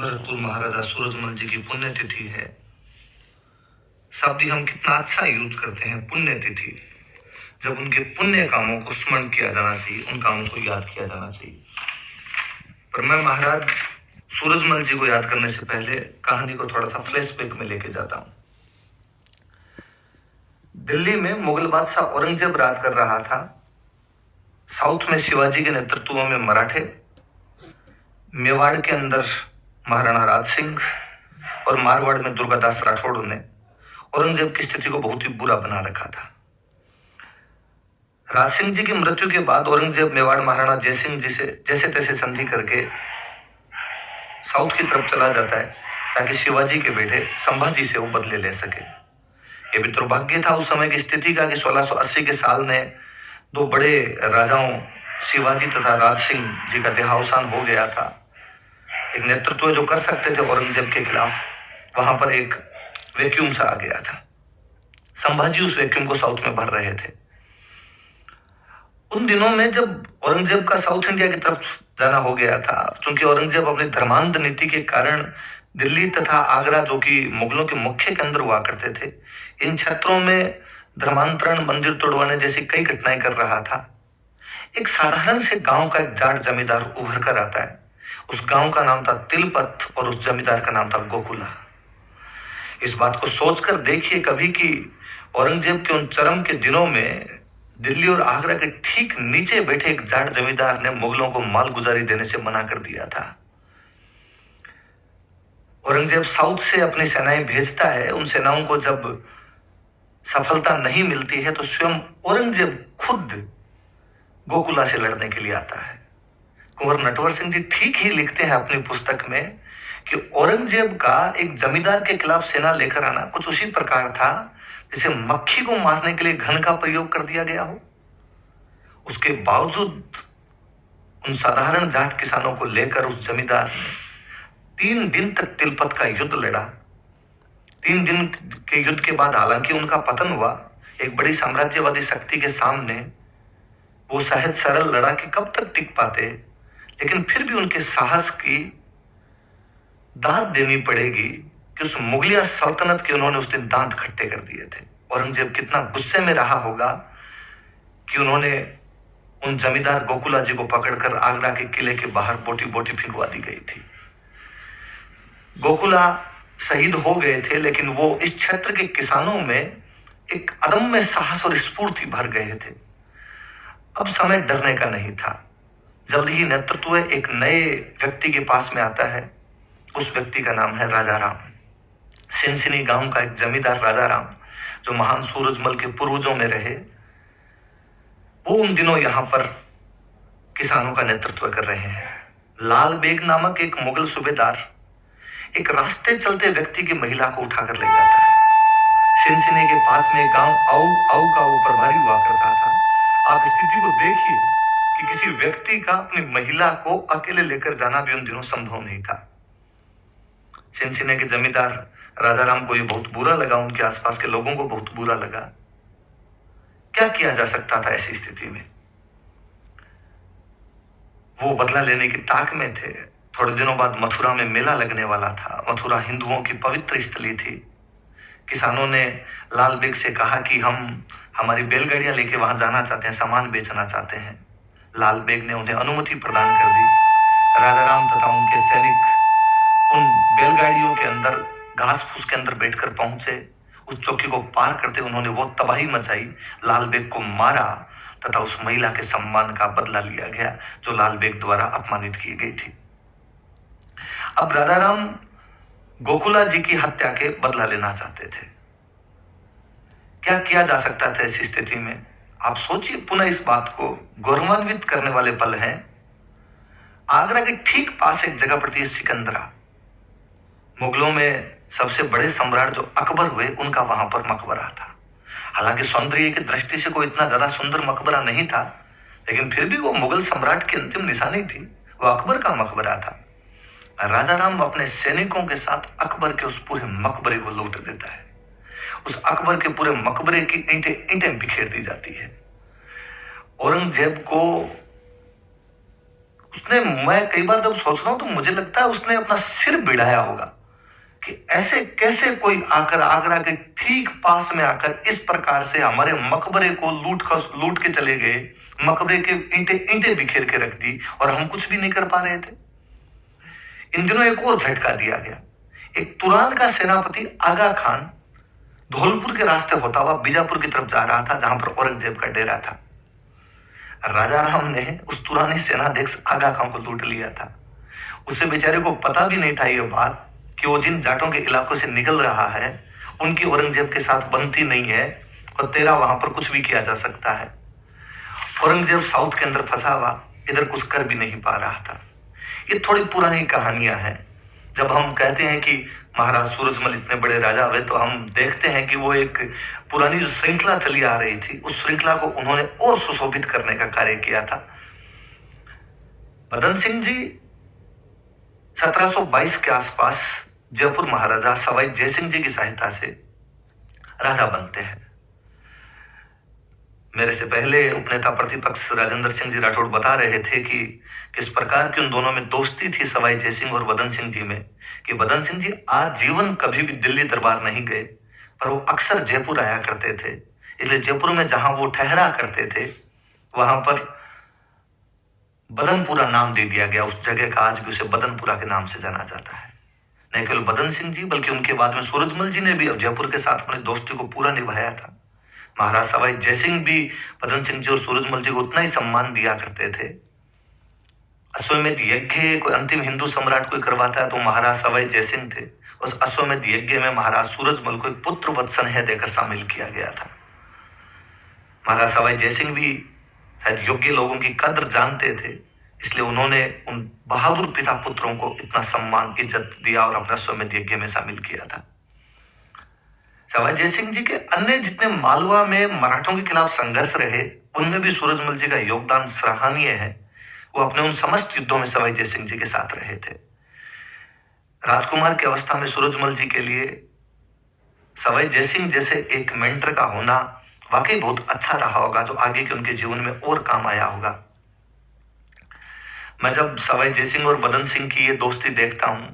भरतपुर महाराजा सूरजमल जी की पुण्यतिथि है। शब्द हम कितना अच्छा यूज करते हैं, पुण्यतिथि। जब उनके पुण्य कामों को स्मरण किया जाना चाहिए, उन कामों को याद किया जाना चाहिए। पर मैं महाराज सूरजमल जी को याद करने से पहले कहानी को थोड़ा सा फ्लैशबैक में लेके जाता हूं। दिल्ली में मुगल बादशाह औरंगजेब राज कर रहा था। साउथ में शिवाजी के नेतृत्व में मराठे, मेवाड़ के अंदर महाराणा राज सिंह और मारवाड़ में दुर्गादास राठौड़ ने औरंगजेब की स्थिति को बहुत ही बुरा बना रखा था। राज सिंह जी की मृत्यु के बाद औरंगजेब मेवाड़ महाराणा जयसिंह जी से जैसे तैसे संधि करके साउथ की तरफ चला जाता है ताकि शिवाजी के बेटे संभाजी से वो बदले ले सके। ये भी दुर्भाग्य था उस समय की स्थिति का कि 1680 के साल में दो बड़े राजाओं शिवाजी तथा राज सिंह जी का देहावसान हो गया था। एक नेतृत्व जो कर सकते थे औरंगजेब के खिलाफ, वहां पर एक वैक्यूम सा आ गया था। संभाजी उस वैक्यूम को साउथ में भर रहे थे। उन दिनों में जब औरंगजेब का साउथ इंडिया की तरफ जाना हो गया था, क्योंकि औरंगजेब अपनी धर्मांध नीति के कारण दिल्ली तथा आगरा, जो कि मुगलों के मुख्य केंद्र हुआ करते थे, इन क्षेत्रों में धर्मांतरण, मंदिर तोड़वाने जैसी कई घटनाएं कर रहा था। एक साधारण से गांव का एक जाट जमींदार उभर कर आता है। उस गांव का नाम था तिलपत और उस जमींदार का नाम था गोकुला। इस बात को सोचकर देखिए कभी कि औरंगजेब के उन चरम के दिनों में दिल्ली और आगरा के ठीक नीचे बैठे एक जाट जमींदार ने मुगलों को मालगुजारी देने से मना कर दिया था। औरंगजेब साउथ से अपनी सेनाएं भेजता है। उन सेनाओं को जब सफलता नहीं मिलती है तो स्वयं औरंगजेब खुद गोकुला से लड़ने के लिए आता है। कुंवर नटवर सिंह जी ठीक ही लिखते हैं अपनी पुस्तक में कि औरंगजेब का एक जमींदार के खिलाफ सेना लेकर आना कुछ उसी प्रकार था जैसे मक्खी को मारने के लिए घन का प्रयोग कर दिया गया हो। उसके बावजूद उन साधारण जाट किसानों को लेकर उस जमींदार ने 3 दिन तक तिलपत का युद्ध लड़ा। 3 दिन के युद्ध के बाद हालांकि उनका पतन हुआ। एक बड़ी साम्राज्यवादी शक्ति के सामने वो सहज सरल लड़ा कि कब तक टिक पाते, लेकिन फिर भी उनके साहस की दाद देनी पड़ेगी कि उस मुगलिया सल्तनत के उन्होंने उस दिन दांत खट्टे कर दिए थे। औरंगजेब कितना गुस्से में रहा होगा कि उन्होंने उन जमींदार गोकुला जी को पकड़कर आगरा के किले के बाहर बोटी बोटी फिंकवा दी गई थी। गोकुला शहीद हो गए थे, लेकिन वो इस क्षेत्र के किसानों में एक अदम्य साहस और स्फूर्ति भर गए थे। अब समय डरने का नहीं था। जल्द ही नेतृत्व एक नए व्यक्ति के पास में आता है। उस व्यक्ति का नाम है राजा राम। सिनसिनी गांव का एक जमींदार राजा राम, जो महान सूरजमल के पूर्वजों में रहे, वो उन दिनों यहां पर किसानों का नेतृत्व कर रहे हैं। लाल बेग नामक एक मुगल सूबेदार एक रास्ते चलते व्यक्ति की महिला को उठाकर ले जाता है। सिनसिनी के पास में गांव आऊ आऊ का वो प्रभारी हुआ करता था। आप स्थिति को देखिए कि किसी व्यक्ति का अपनी महिला को अकेले लेकर जाना भी उन दिनों संभव नहीं था। सिनसिनी के जमींदार राजा राम को ये बहुत बुरा लगा, उनके आसपास के लोगों को बहुत बुरा लगा। क्या किया जा सकता था ऐसी स्थिति में? वो बदला लेने की ताक में थे। थोड़े दिनों बाद मथुरा में मेला लगने वाला था। मथुरा हिंदुओं की पवित्र स्थली थी। किसानों ने लाल बेग से कहा कि हम हमारी बैलगाड़ियां लेके वहां जाना चाहते हैं, सामान बेचना चाहते हैं। लाल बेग ने उन्हें अनुमति प्रदान कर दी। राजा राम तथा उनके सैनिक उन बैलगाड़ियों के अंदर घास फूस के अंदर बैठकर पहुंचे। उस चौकी को पार करते उन्होंने वो तबाही मचाई, लाल बेग को मारा तथा उस महिला के सम्मान का बदला लिया गया जो लाल बेग द्वारा अपमानित की गई थी। अब राजा राम गोकुला जी की हत्या के बदला लेना चाहते थे। क्या किया जा सकता था ऐसी स्थिति में? आप सोचिए पुनः इस बात को, गौरवान्वित करने वाले पल हैं। आगरा के ठीक पास एक जगह पड़ती है सिकंदरा। मुगलों में सबसे बड़े सम्राट जो अकबर हुए, उनका वहां पर मकबरा था। हालांकि सौंदर्य की दृष्टि से कोई इतना ज्यादा सुंदर मकबरा नहीं था, लेकिन फिर भी वो मुगल सम्राट की अंतिम निशानी थी। वो अकबर का मकबरा था। राजा राम अपने सैनिकों के साथ अकबर के उस पूरे मकबरे को लूट देता है। उस अकबर के पूरे मकबरे की ईंटें ईंटें बिखेर दी जाती है। औरंगजेब को उसने, मैं कई बार जब सोच रहा हूं तो मुझे लगता है उसने अपना सिर बिड़ाया होगा कि ऐसे कैसे कोई आकर आगरा के ठीक पास में आकर इस प्रकार से हमारे मकबरे को लूट के चले गए, मकबरे के ईंटे ईंटे बिखेर के रख दी और हम कुछ भी नहीं कर पा रहे थे। इन दिनों एक और झटका दिया गया। एक तुरान का सेनापति आगा खान धौलपुर के रास्ते होता हुआ बीजापुर की तरफ जा रहा था, जहां पर औरंगजेब का डेरा था। राजा राम ने उस तुरानी सेनाध्यक्ष आगा खान को लूट लिया था। उसे बेचारे को पता भी नहीं था ये बात कि वो जिन जाटों के इलाकों से निकल रहा है उनकी औरंगजेब के साथ बनती नहीं है और तेरा वहां पर कुछ भी किया जा सकता है। औरंगजेब साउथ के अंदर फंसा हुआ, इधर कुछ कर भी नहीं पा रहा था। ये थोड़ी पुरानी कहानियां हैं। जब हम कहते हैं कि महाराज सूरजमल इतने बड़े राजा हुए, तो हम देखते हैं कि वो एक पुरानी जो श्रृंखला चली आ रही थी, उस श्रृंखला को उन्होंने और सुशोभित करने का कार्य किया था। मदन सिंह जी 1722 के आसपास जयपुर महाराजा सवाई जयसिंह जी की सहायता से राजा बनते हैं। मेरे से पहले उपनेता प्रतिपक्ष राजेंद्र सिंह जी राठौड़ बता रहे थे कि किस प्रकार की उन दोनों में दोस्ती थी सवाई जयसिंह और बदन सिंह जी में, कि बदन सिंह जी आजीवन कभी भी दिल्ली दरबार नहीं गए, पर वो अक्सर जयपुर आया करते थे। इसलिए जयपुर में जहां वो ठहरा करते थे वहां पर बदनपुरा नाम दे दिया गया। उस जगह का आज भी उसे बदनपुरा के नाम से जाना जाता है। नहीं केवल बदन सिंह जी बल्कि उनके बाद में सूरजमल जी ने भी अब जयपुर के साथ अपनी दोस्ती को पूरा निभाया था। महाराज सवाई जयसिंह भी बदन सिंह जी और सूरजमल जी को उतना ही सम्मान दिया करते थे। अश्वमेध यज्ञ कोई अंतिम हिंदू सम्राट कोई करवाता है तो महाराज सवाई जयसिंह थे। उस अश्वमेध यज्ञ में महाराज सूरजमल को एक पुत्र वत स्नेह देकर शामिल किया गया था। महाराज सवाई जयसिंह भी शायद योग्य लोगों की कद्र जानते थे, इसलिए उन्होंने उन बहादुर पिता पुत्रों को इतना सम्मान इज्जत दिया और अपने अश्वमेध यज्ञ में शामिल किया था। सवाई जयसिंह जी के अन्य जितने मालवा में मराठों के खिलाफ संघर्ष रहे, उनमें भी सूरजमल जी का योगदान सराहनीय है। वो अपने उन समस्त युद्धों में सवाई जयसिंह जी के साथ रहे थे। राजकुमार की अवस्था में सूरजमल जी के लिए सवाई जयसिंह जैसे एक मेंटर का होना वाकई बहुत अच्छा रहा होगा, जो आगे के उनके जीवन में और काम आया होगा। मैं जब सवाई जयसिंह और बदन सिंह की ये दोस्ती देखता हूं,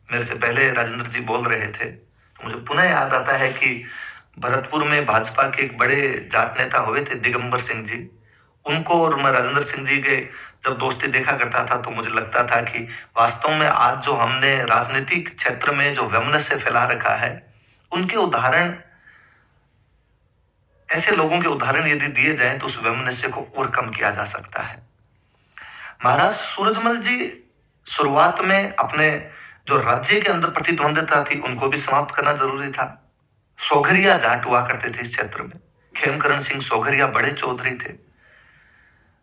मेरे से पहले राजेंद्र जी बोल रहे थे, तो मुझे पुनः याद आता है कि भरतपुर में भाजपा के एक बड़े जाट नेता हुए थे दिगंबर सिंह जी। उनको और मैं राजेंद्र सिंह जी के जब दोस्ती देखा करता था तो मुझे लगता था कि वास्तव में आज जो हमने राजनीतिक क्षेत्र में जो वैमनस्य फैला रखा है, उनके उदाहरण, ऐसे लोगों के उदाहरण यदि दिए जाएं तो उस वैमनस्य को और कम किया जा सकता है। महाराज सूरजमल जी शुरुआत में अपने जो राज्य के अंदर प्रतिद्वंद्विता थी उनको भी समाप्त करना जरूरी था। सोघरिया जाट हुआ करते थे इस क्षेत्र में। खेमकरण सिंह सोघरिया बड़े चौधरी थे।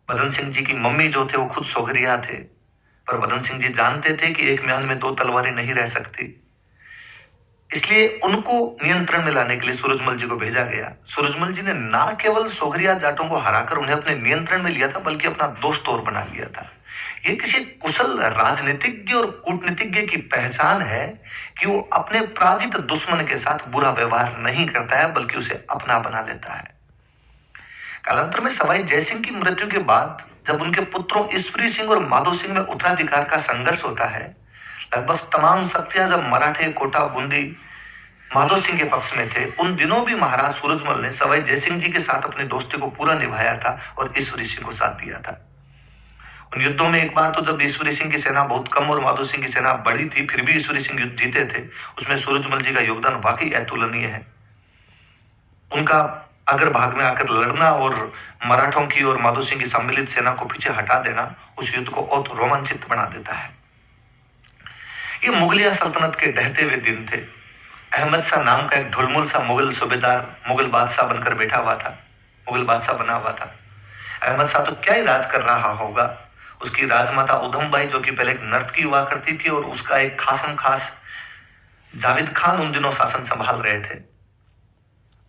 बदन सिंह जी की मम्मी जो थे वो खुद सोघरिया थे, पर बदन सिंह जी जानते थे कि एक महल में दो तलवारें नहीं रह सकती, इसलिए उनको नियंत्रण में लाने के लिए सूरजमल जी को भेजा गया। सूरजमल जी ने ना केवल सोघरिया जाटों को हराकर उन्हें अपने नियंत्रण में लिया था, बल्कि अपना दोस्त और बना लिया था। ये किसी कुशल राजनीतिज्ञ और कूटनीतिज्ञ की पहचान है कि वो अपने पराजित दुश्मन के साथ बुरा व्यवहार नहीं करता है, बल्कि उसे अपना बना लेता है। कालांतर में सवाई जयसिंह की मृत्यु के बाद जब उनके पुत्रों ईश्वरी सिंह और माधो सिंह में उत्तराधिकार का संघर्ष होता है, लगभग तमाम शक्तियां जब मराठे, कोटा, बूंदी माधो सिंह के पक्ष में थे, उन दिनों भी महाराज सूरजमल ने सवाई जयसिंह जी के साथ अपनी दोस्ती को पूरा निभाया था और ईश्वरी सिंह को साथ दिया था। उन युद्धों में एक बार तो जब ईश्वरी सिंह की सेना बहुत कम और माधो सिंह की सेना बड़ी थी, फिर भी ईश्वरी सिंह युद्ध जीते थे। उसमें सूरजमल जी का योगदान वाकई अतुलनीय है। उनका अगर भाग में आकर लड़ना और मराठों की और माधो सिंह की सम्मिलित सेना को पीछे हटा देना उस युद्ध को और रोमांचित बना देता है। ये मुगलिया सल्तनत के ढहते हुए दिन थे। अहमद शाह नाम का एक ढुलमुल सा मुगल सूबेदार मुगल बादशाह बनकर बैठा हुआ था, मुगल बादशाह बना हुआ था। अहमद शाह तो क्या ही राज कर रहा होगा। उसकी राजमाता उधम बाई जो कि पहले एक नर्तकी हुआ करती थी, और उसका एक खासम खास जावेद खान उन दिनों शासन संभाल रहे थे।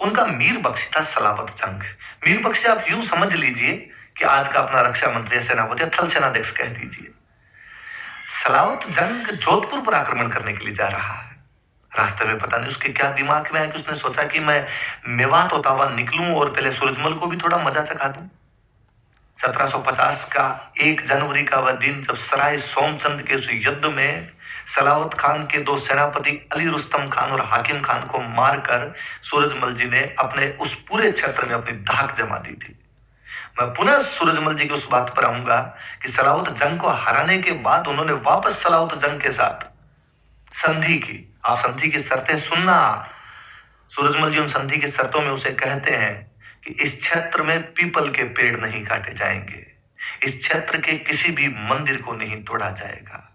उनका मीर बख्श था सलावत जंग। मीर बख्श आप यूं समझ लीजिए कि आज का अपना रक्षा मंत्री या सेनापति या थल सेनाध्यक्ष कह दीजिए। सलावत जंग जोधपुर पर आक्रमण करने के लिए जा रहा है। रास्ते में पता नहीं उसके क्या दिमाग में आया कि उसने सोचा कि मैं मेवात होता हुआ निकलूं और पहले सूरजमल को भी थोड़ा मजा चखा दूं। 1750 का 1 जनवरी का वह दिन जब सराय सोमचंद के उस युद्ध में सलावत खान के 2 सेनापति अली रुस्तम खान और हाकिम खान को मारकर सूरजमल जी ने अपने उस पूरे क्षेत्र में अपनी धाक जमा दी थी। मैं पुनः सूरजमल जी की उस बात पर आऊंगा कि सलावत जंग को हराने के बाद उन्होंने वापस सलावत जंग के साथ संधि की। आप संधि की शर्तें सुनना। सूरजमल जी उन संधि की शर्तों में उसे कहते हैं कि इस क्षेत्र में पीपल के पेड़ नहीं काटे जाएंगे, इस क्षेत्र के किसी भी मंदिर को नहीं तोड़ा जाएगा।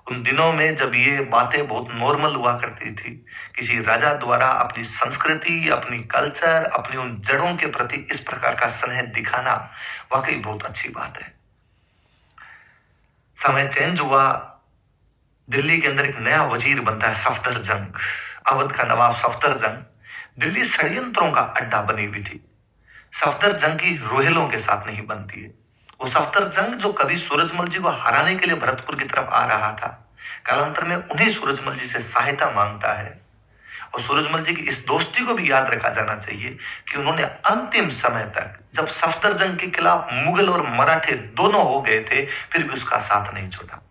उन दिनों में जब ये बातें बहुत नॉर्मल हुआ करती थी, किसी राजा द्वारा अपनी संस्कृति, अपनी कल्चर, अपनी उन जड़ों के प्रति इस प्रकार का स्नेह दिखाना वाकई बहुत अच्छी बात है। समय चेंज हुआ, दिल्ली के अंदर एक नया वजीर बनता है सफदरजंग, अवध का नवाब सफदरजंग। दिल्ली षड्यंत्रों का अड्डा बनी हुई थी। सफदरजंग की रोहिलों के साथ नहीं बनती है। वो सफदरजंग जो कभी सूरजमल जी को हराने के लिए भरतपुर की तरफ आ रहा था, कालांतर में उन्हीं सूरजमल जी से सहायता मांगता है। और सूरजमल जी की इस दोस्ती को भी याद रखा जाना चाहिए कि उन्होंने अंतिम समय तक, जब सफदरजंग के खिलाफ मुगल और मराठे दोनों हो गए थे, फिर भी उसका साथ नहीं छोड़ा।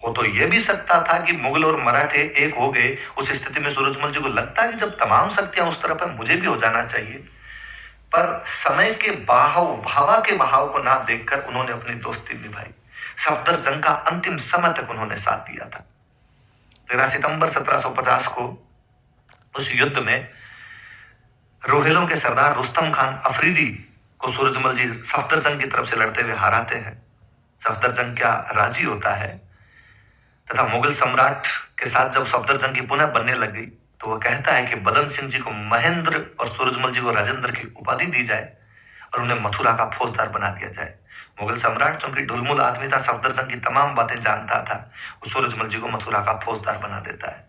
वो तो यह भी सकता था कि मुगल और मराठे एक हो गए। उस स्थिति में सूरजमल जी को लगता है कि जब तमाम शक्तियां उस तरफ है, मुझे भी हो जाना चाहिए। पर समय के भावा के बहाव को ना देखकर उन्होंने अपनी दोस्ती निभाई। सफदरजंग का अंतिम समय तक उन्होंने साथ दिया था। 13 सितंबर 1750 को उस युद्ध में रोहिलों के सरदार रुस्तम खान अफरीदी को सूरजमल जी सफदरजंग की तरफ से लड़ते हुए हराते हैं। सफदरजंग क्या राजी होता है तथा मुगल सम्राट के साथ जब सफदरजंग की पुनः बनने लग गई तो वह कहता है कि बदन सिंह जी को महेंद्र और सूरजमल जी को राजेंद्र की उपाधि दी जाए और उन्हें मथुरा का फौजदार बना दिया जाए। मुगल सम्राट चूंकि ढुलमुल आदमी था, सफदरजंग की तमाम बातें जानता था, वो सूरजमल जी को मथुरा का फौजदार बना देता है।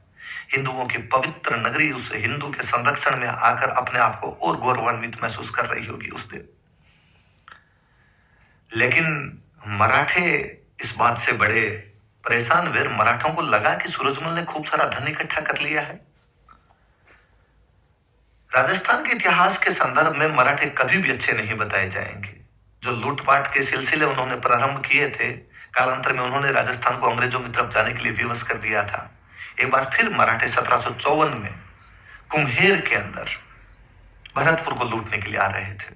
हिंदुओं की पवित्र नगरी उस हिंदू के संरक्षण में आकर अपने आप को और गौरवान्वित महसूस कर रही होगी उस दिन। लेकिन मराठे इस बात से बड़े परेशान हुए। मराठों को लगा कि सूरजमल ने खूब सारा धन इकट्ठा कर लिया है। राजस्थान के इतिहास के संदर्भ में मराठे कभी भी अच्छे नहीं बताए जाएंगे। जो लूटपाट के सिलसिले उन्होंने प्रारंभ किए थे, कालांतर में उन्होंने राजस्थान को अंग्रेजों की तरफ जाने के लिए विवश कर दिया था। एक बार फिर मराठे 1754 में कुम्हेर के अंदर भरतपुर को लूटने के लिए आ रहे थे।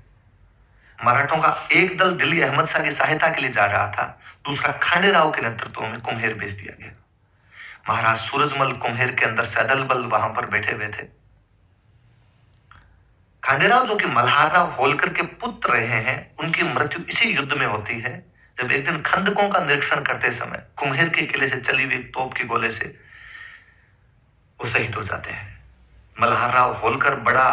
मराठों का एक दल दिल्ली अहमद शाह की सहायता के लिए जा रहा था, दूसरा खांडेराव के नेतृत्व में कुम्हेर भेज दिया गया। महाराज सूरजमल कुम्हेर के अंदर सैदल बल वहां पर बैठे हुए थे। खांडेराव जो कि मल्हारराव होलकर के पुत्र रहे हैं, उनकी मृत्यु इसी युद्ध में होती है जब एक दिन खंदकों का निरीक्षण करते समय कुम्हेर के किले से चली हुई तोप के गोले से वो शहीद हो जाते हैं। मल्हारराव होलकर बड़ा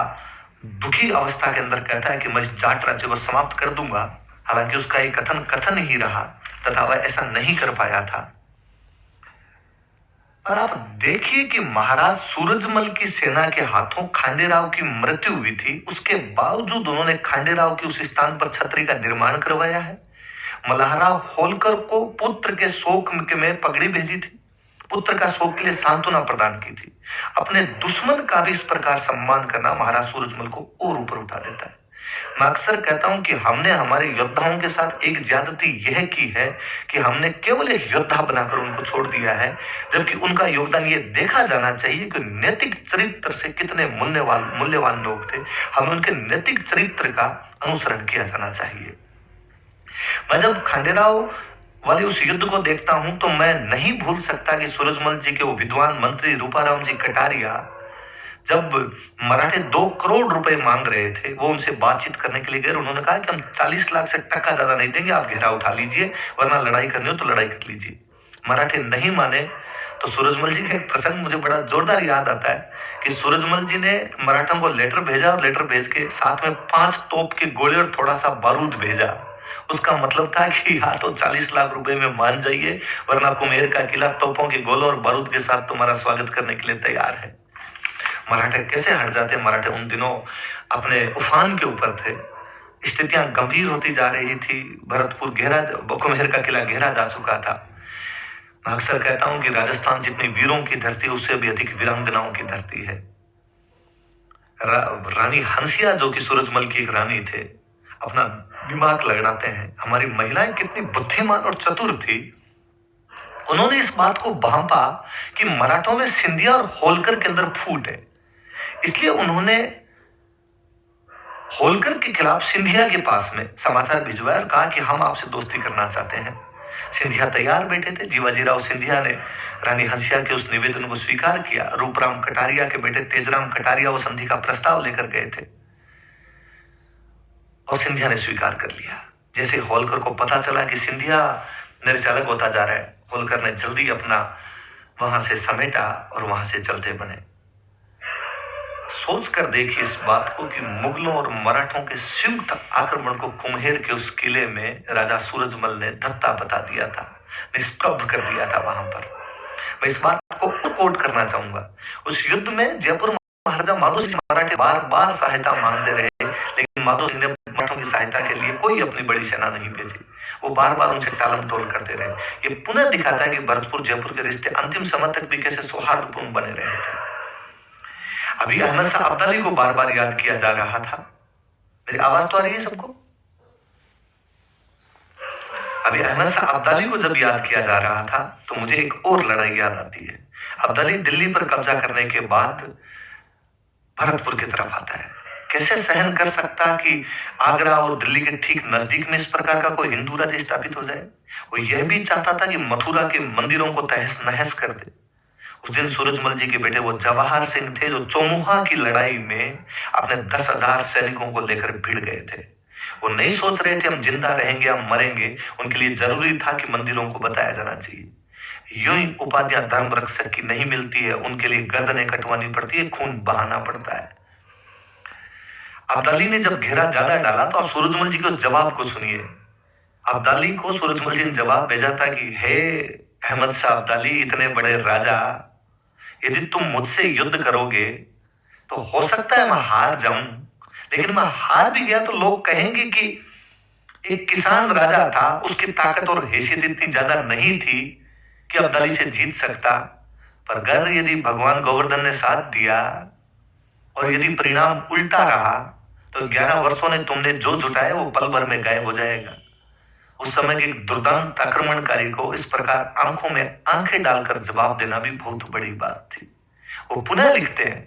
दुखी अवस्था के अंदर कहता है कि मैं इस जाट राज्य को समाप्त कर दूंगा। हालांकि उसका एक कथन ही रहा तथा वह ऐसा नहीं कर पाया था। और आप देखिए कि महाराज सूरजमल की सेना के हाथों खांडेराव की मृत्यु हुई थी, उसके बावजूद उन्होंने खांडेराव की उस स्थान पर छतरी का निर्माण करवाया है। मल्हारराव होलकर को पुत्र के शोक में पगड़ी भेजी थी, पुत्र का शोक के लिए सांत्वना प्रदान की थी। अपने दुश्मन का भी इस प्रकार सम्मान करना महाराज सूरजमल को और ऊपर उठा देता है। मैं अक्सर कहता हूं कि हमने हमारे योद्धाओं के साथ एक ज्यादती यह की है कि हमने केवल एक योद्धा बनाकर उनको छोड़ दिया है, जबकि उनका योगदान ये देखा जाना चाहिए कि नैतिक चरित्र से कितने मूल्यवान लोग थे। हमें उनके नैतिक चरित्र का अनुसरण किया जाना चाहिए। मैं जब खांडेराव वाले उस युद्ध को देखता हूं तो मैं नहीं भूल सकता कि सूरजमल जी के वो विद्वान मंत्री रूपाराम जी कटारिया जब मराठे 2 करोड़ रुपए मांग रहे थे, वो उनसे बातचीत करने के लिए गए। उन्होंने कहा कि हम 40 लाख से टका ज्यादा नहीं देंगे, आप घेरा उठा लीजिए, वरना लड़ाई करनी हो तो लड़ाई कर लीजिए। मराठे नहीं माने तो सूरजमल जी का एक प्रसंग मुझे बड़ा जोरदार याद आता है कि सूरजमल जी ने मराठों को लेटर भेजा और लेटर भेज के साथ में 5 तोप के गोले और थोड़ा सा बारूद भेजा। उसका मतलब था कि या तो 40 लाख रुपए में मान जाइए, वरना कुम्हेर का किला तोपों के गोलों और बारूद के साथ तुम्हारा स्वागत करने के लिए तैयार है। मराठे कैसे हट जाते? मराठे उन दिनों अपने उफान के ऊपर थे, स्थितियां गंभीर होती जा रही थी। भरतपुर कुम्हेर का किला घेरा जा चुका था। मैं अक्सर कहता हूं कि राजस्थान जितनी वीरों की धरती है, उससे भी अधिक वीरांगनाओं की धरती है। रानी हंसिया जो कि सूरजमल की एक रानी थे, अपना दिमाग लगाते हैं। हमारी महिलाएं कितनी बुद्धिमान और चतुर थी, उन्होंने इस बात को भांपा कि मराठों में सिंधिया और होलकर के अंदर फूट है, इसलिए उन्होंने होलकर के खिलाफ सिंधिया के पास में समाचार भिजवाया और कहा कि हम आपसे दोस्ती करना चाहते हैं। सिंधिया तैयार बैठे थे। जीवाजीराव सिंधिया ने रानी हंसिया के उस निवेदन को स्वीकार किया। रूपराम कटारिया के बेटे तेजराम कटारिया वो संधि का प्रस्ताव लेकर गए थे और सिंधिया ने स्वीकार कर लिया। जैसे होलकर को पता चला कि सिंधिया निर्चालक होता जा रहा है, होलकर ने जल्दी अपना वहां से समेटा और वहां से चलते बने। सोच कर देखिए इस बात को कि मुगलों और मराठों के संयुक्त आक्रमण को कुम्हेर के उस किले में राजा सूरजमल ने धत्ता बता दिया था, निष्प्रभ कर दिया था। वहां पर मैं इस बात को कोट करना चाहूंगा। उस युद्ध में जयपुर महाराजा माधो सिंह मराठे बार बार सहायता मांगते रहे, लेकिन माधो सिंह ने मराठों की सहायता के लिए कोई अपनी बड़ी सेना नहीं भेजी। वो बार बार उनसे टालम टोल करते रहे। ये पुनः दिखाता है कि भरतपुर जयपुर के रिश्ते अंतिम समय तक भी कैसे सौहार्दपूर्ण बने रहे थे। अभी अहमद शाह अब्दाली को बार बार याद किया जा रहा था। मेरी आवाज तो आ रही है सबको? अभी अहमद शाह अब्दाली को जब याद किया जा रहा था तो मुझे एक और लड़ाई याद आती है। अब्दाली दिल्ली पर कब्जा करने के बाद भरतपुर की तरफ आता है। कैसे सहन कर सकता कि आगरा और दिल्ली के ठीक नजदीक में इस प्रकार का कोई हिंदू राज्य स्थापित हो जाए। वो यह भी चाहता था कि मथुरा के मंदिरों को तहस नहस कर दे। उस दिन सूरजमल जी के बेटे वो जवाहर सिंह थे जो चौमुहा की लड़ाई में अपने 10,000 सैनिकों को लेकर भिड़ गए थे। वो नहीं सोच रहे थे हम जिंदा रहेंगे हम मरेंगे, उनके लिए जरूरी था कि मंदिरों को बताया जाना चाहिए। यूं ही उपाधियां धर्म रक्षक की नहीं मिलती है, उनके लिए गर्दनें कटवानी पड़ती है, खून बहाना पड़ता है। अब्दाली ने जब घेरा ज्यादा डाला तो आप सूरजमल जी के जवाब को सुनिए। अब्दाली को सूरजमल जी ने जवाब भेजा था कि हे अहमद शाह अब्दाली, इतने बड़े राजा, यदि तुम मुझसे युद्ध करोगे तो हो सकता है मैं हार जाऊं, लेकिन मैं हार भी गया तो लोग कहेंगे कि एक किसान राजा था, उसकी ताकत और हैसियत इतनी ज्यादा नहीं थी कि अब्दाली से जीत सकता। पर अगर यदि भगवान गोवर्धन ने साथ दिया और यदि परिणाम उल्टा रहा तो 11 वर्षों ने तुमने जो जुटाया वो पल भर में गायब हो जाएगा। उस समय के दुर्दांत आक्रमणकारी को इस प्रकार आंखों में आंखें डालकर जवाब देना भी बहुत बड़ी बात थी। वो पुनः लिखते हैं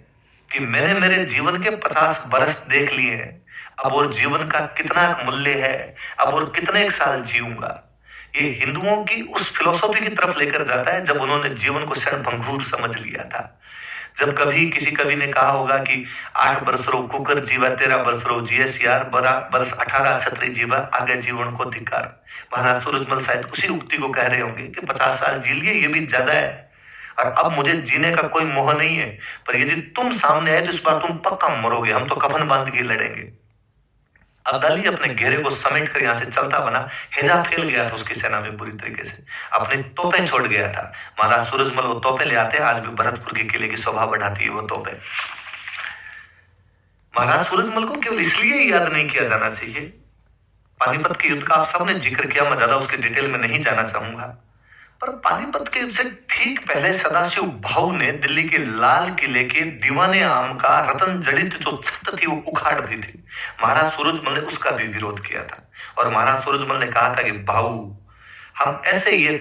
कि मैंने मेरे जीवन के 50 बरस देख लिए हैं, अब और जीवन का कितना मूल्य है, अब और कितने साल जीऊंगा। ये हिंदुओं की उस फिलोसॉफी की तरफ लेकर जाता है जब उन्होंने जीवन को क्षणभंगुर समझ लिया था। जब कभी किसी कवि ने कहा होगा कि 8 बरस रो कुकर जीवा 13 बरस रो जीएस यार बरा बरस 18 छत्री जीवा आगे जीवन को धिकार। महाराज सूरजमल शायद उसी उक्ति को कह रहे होंगे कि 50 साल जी लिए ये भी ज्यादा है और अब मुझे जीने का कोई मोह नहीं है, पर यदि तुम सामने आए तो इस बार तुम पक्का मरोगे, हम तो कफन बांध के लड़ेंगे। अब्दाली अपने घेरे को समेट कर यहाँ से चलता बना। हेजा फैल गया था उसकी सेना में बुरी तरीके से, अपनी तोपें छोड़ गया था। महाराज सूरजमल वो तोपें ले आते हैं, आज भी भरतपुर के किले की शोभा बढ़ाती है वो तोपें। महाराज सूरजमल को केवल इसलिए याद नहीं किया जाना चाहिए। पानीपत के युद्ध का आप सबने जिक्र किया, मैं ज्यादा उसके डिटेल में नहीं जाना चाहूंगा, पर पानीपत के युद्ध से ठीक पहले सदाशिव भाऊ ने दिल्ली के लाल किले के दीवाने आम का रतन जड़ित जो छत थी वो उखाड़ दी थी। महाराज सूरजमल ने उसका भी विरोध किया था और महाराज सूरजमल ने कहा था कि भाऊ हम ऐसे ये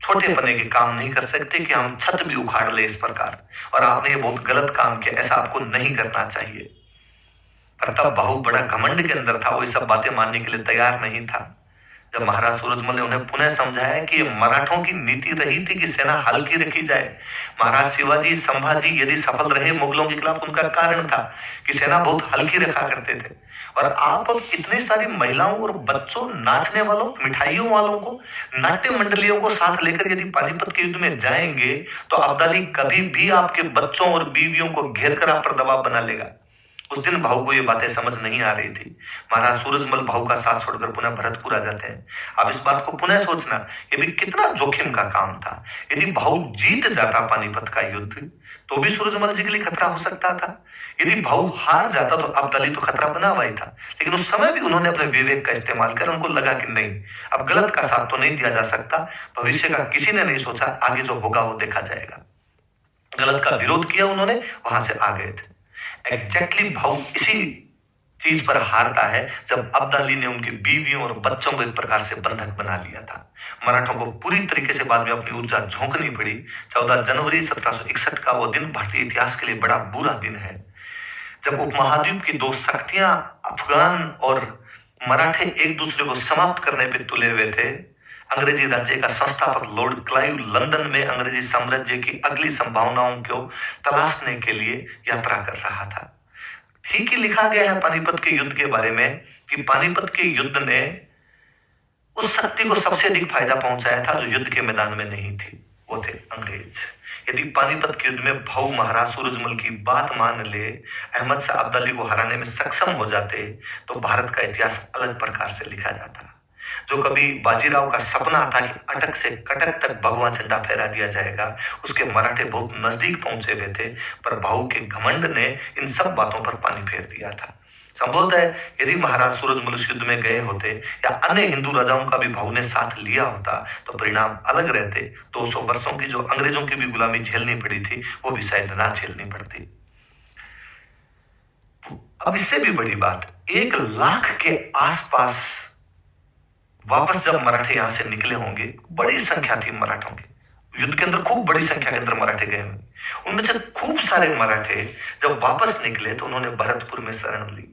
छोटे पने के काम नहीं कर सकते कि हम छत भी उखाड़ ले इस प्रकार, और आपने ये बहुत गलत काम किया, ऐसा आपको नहीं करना चाहिए। पर तब भाऊ बड़ा घमंड के अंदर था, वो ये सब बातें मानने के लिए तैयार नहीं था। जब महाराज सूरजमल ने उन्हें पुनः समझाया कि मराठों की नीति रही थी कि सेना हल्की रखी जाए। महाराज शिवाजी संभाजी यदि सफल रहे मुगलों के खिलाफ, उनका कारण था कि सेना बहुत हल्की रखा करते थे। और आप इतनी सारी महिलाओं और बच्चों, नाचने वालों, मिठाइयों वालों को, नाट्य मंडलियों को साथ लेकर यदि पानीपत के युद्ध में जाएंगे तो अब्दाली कभी भी आपके बच्चों और बीवियों को घेर कर आप पर दबाव बना लेगा। उस दिन भाऊ को ये बातें समझ नहीं आ रही थी। महाराज सूरजमल भाऊ का साथ छोड़कर पुनः भरतपुर आ जाते हैं। अब इस बात को पुनः सोचना, ये भी कितना जोखिम का काम था। यदि भाऊ जीत जाता पानीपत का युद्ध तो भी सूरजमल जी के लिए खतरा हो सकता था। यदि भाऊ हार जाता तो अब्दाली तो खतरा बना हुआ ही था, लेकिन उस समय भी उन्होंने अपने विवेक का इस्तेमाल कर उनको लगा कि नहीं, अब गलत का साथ तो नहीं दिया जा सकता। भविष्य का किसी ने नहीं सोचा, आगे जो होगा वो देखा जाएगा। गलत का विरोध किया उन्होंने, वहां से आ गए थे। एग्जैक्टली भाऊ इसी चीज पर हारता है जब अब्दाली ने उनकी बीवियों और बच्चों को एक प्रकार से बंधक बना लिया था। मराठों को पूरी तरीके से बाद में अपनी ऊर्जा झोंकनी पड़ी। 14 जनवरी 1761 का वो दिन भारतीय इतिहास के लिए बड़ा बुरा दिन है, जब उपमहाद्वीप की दो शक्तियां अफगान और मराठे एक दूसरे को समाप्त करने पे तुले हुए थे। अंग्रेजी राज्य का संस्थापक लॉर्ड क्लाइव लंदन में अंग्रेजी साम्राज्य की अगली संभावनाओं को तलाशने के लिए यात्रा कर रहा था। ठीक ही लिखा गया है पानीपत के युद्ध के बारे में कि पानीपत के युद्ध ने उस शक्ति को सबसे अधिक फायदा पहुंचाया था जो युद्ध के मैदान में नहीं थी, वो थे अंग्रेज। यदि पानीपत के युद्ध में भाऊ महाराज सूरजमल की बात मान ले, अहमद शाह अब्दाली को हराने में सक्षम हो जाते तो भारत का इतिहास अलग प्रकार से लिखा जाता। जो कभी बाजीराव का सपना था कि अटक से कटक तक भगवा झंडा फहरा दिया जाएगा, उसके मराठे बहुत नजदीक पहुंचे हुए थे, पर भाऊ के घमंड ने इन सब बातों पर पानी फेर दिया था। संभवतः है यदि महाराज सूरजमल युद्ध में गए होते या अन्य हिंदू राजाओं का भी भाऊ ने साथ लिया होता तो परिणाम अलग रहते। 200 वर्षों की जो अंग्रेजों की भी गुलामी झेलनी पड़ी थी वो भी शायद ना झेलनी पड़ती। अब इससे भी बड़ी बात, 1 लाख के आसपास वापस जब मराठे यहां से निकले होंगे, बड़ी संख्या थी मराठों की, युद्ध के अंदर खूब बड़ी संख्या के अंदर मराठे गए होंगे। उनमें से खूब सारे मराठे जब वापस निकले तो उन्होंने भरतपुर में शरण ली।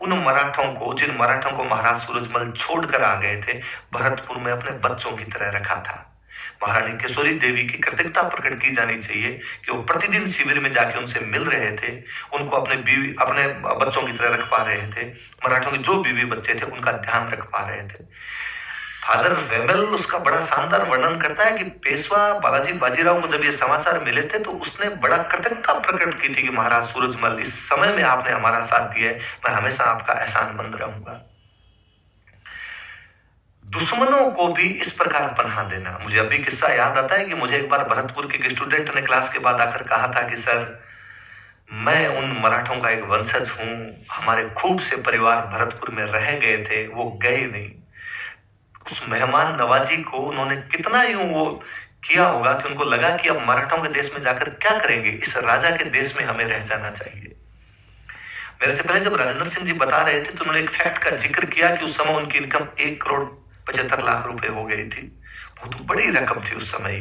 उन मराठों को, जिन मराठों को महाराज सूरजमल छोड़कर आ गए थे, भरतपुर में अपने बच्चों की तरह रखा था। महारानी केशोरी देवी की कृतज्ञता प्रकट की जानी चाहिए कि वो प्रतिदिन शिविर में जाके उनसे मिल रहे थे, उनको अपने बच्चों की तरह रख पा रहे थे। मराठों के जो बीवी बच्चे थे उनका ध्यान रख पा रहे थे। फादर वेबल उसका बड़ा शानदार वर्णन करता है कि पेशवा बालाजी बाजीराव को जब ये समाचार मिले थे तो उसने बड़ा कृतज्ञता प्रकट की थी कि महाराज सूरजमल, इस समय में आपने हमारा साथ दिया है, मैं हमेशा आपका एहसानमंद रहूंगा। दुश्मनों को भी इस प्रकार पनाह देना। मुझे अभी किस्सा याद आता है कि मुझे एक बार भरतपुर के स्टूडेंट ने क्लास के बाद आकर कहा था कि सर, मैं उन मराठों का एक वंशज हूं, हमारे खूब से परिवार भरतपुर में रह गए थे, वो गए नहीं। उस मेहमान नवाजी को उन्होंने कितना यूं वो किया होगा कि उनको लगा कि अब मराठों के देश में जाकर क्या करेंगे, इस राजा के देश में हमें रह जाना चाहिए। मेरे से पहले जब राजेंद्र सिंह जी बता रहे थे तो उन्होंने एक फैक्ट का जिक्र किया कि उस समय उनकी इनकम 1,75,00,000 रुपए हो गई थी। बहुत बड़ी रकम थी उस समय।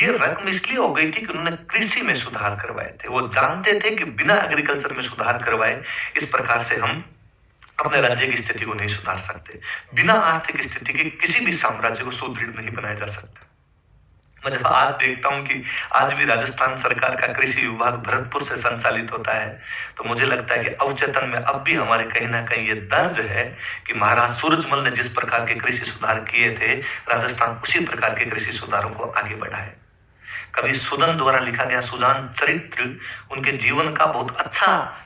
ये रकम इसलिए हो गई थी कि उन्होंने कृषि में सुधार करवाए थे। वो जानते थे कि बिना एग्रीकल्चर में सुधार करवाए इस प्रकार से हम अपने राज्य की स्थिति को नहीं सुधार सकते। बिना आर्थिक स्थिति के किसी भी साम्राज्य को सुदृढ़ नहीं बनाया जा सकता। मैं जब आज देखता हूं कि आज भी राजस्थान सरकार का कृषि विभाग भरतपुर से संचालित होता है तो मुझे लगता है कि अवचेतन में अब भी हमारे कहीं ना कहीं ये दर्ज है कि महाराज सूरजमल ने जिस प्रकार के कृषि सुधार किए थे, राजस्थान उसी प्रकार के कृषि सुधारों को आगे बढ़ाए। कवि सुदन द्वारा लिखा गया सुजान चरित्र उनके जीवन का बहुत अच्छा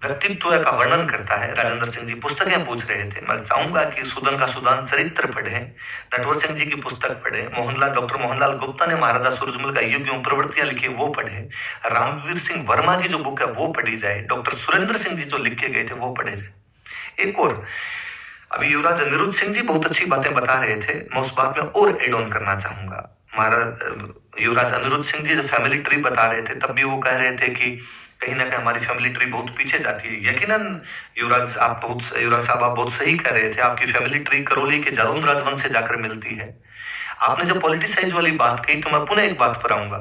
व्यक्तित्व का वर्णन करता है। राजेंद्र सिंह जी पुस्तकें पूछ रहे थे, मैं चाहूंगा कि सुदन का सुदान चरित्र पढ़ें, नटवर सिंह जी की पुस्तक पढ़ें, डॉक्टर मोहनलाल गुप्ता ने महाराजा सूरजमल का युग एवं प्रवृत्तियां लिखी वो पढ़ें, रामवीर सिंह वर्मा की जो बुक है वो पढ़ी जाए, डॉक्टर सुरेंद्र सिंह जी जो लिख के गए थे वो पढ़े जाए। एक और अभी युवराज अनिरुद्ध सिंह जी बहुत अच्छी बातें बता रहे थे, मैं उस बात में और एड ऑन करना चाहूंगा। महाराज युवराज अनिरुद्ध सिंह जी जब फैमिली ट्री बता रहे थे तब भी वो कह रहे थे कि कहीं ना कहीं हमारी फैमिली ट्री बहुत पीछे जाती है। यकीनन युवराज साहब आप बहुत सही कह रहे थे, आपकी फैमिली ट्री करौली के जालौन राजवंश से जाकर मिलती है। आपने जब पॉलिटिसाइज वाली बात कही तो मैं पुनः एक बात पर आऊंगा।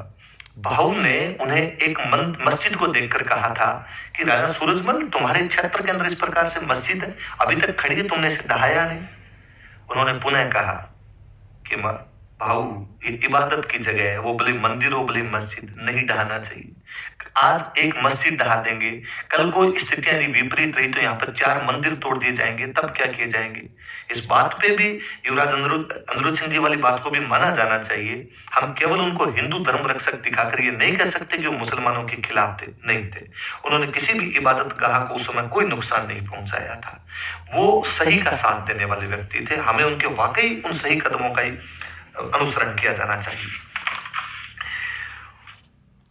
भाऊ ने उन्हें एक मस्जिद को देखकर कहा था कि राजा सूरजमल, तुम्हारे क्षेत्र के अंदर इस प्रकार से मस्जिद है, अभी तक खड़ी है, तुमने इसे ढहाया नहीं। उन्होंने पुनः कहा कि भाऊ ये इबादत की जगह है, वो भले मंदिर हो भले मस्जिद, नहीं ढहाना चाहिए। आज एक मस्जिद ढहा देंगे, कल को स्थितियां विपरीत रही तो यहाँ पर 4 मंदिर तोड़ दिए जाएंगे, तब क्या किए जाएंगे। इस बात पे भी युवराज अनिरुद्ध सिंह जी वाली बात को भी माना जाना चाहिए। हम केवल उनको हिंदू धर्म रक्षक दिखाकर ये नहीं कह सकते कि वो मुसलमानों के खिलाफ थे, नहीं थे। उन्होंने किसी भी इबादत गाह को उस समय कोई नुकसान नहीं पहुंचाया था। वो सही का साथ देने वाले व्यक्ति थे। हमें उनके वाकई उन सही कदमों का ही अनुसरण किया जाना चाहिए।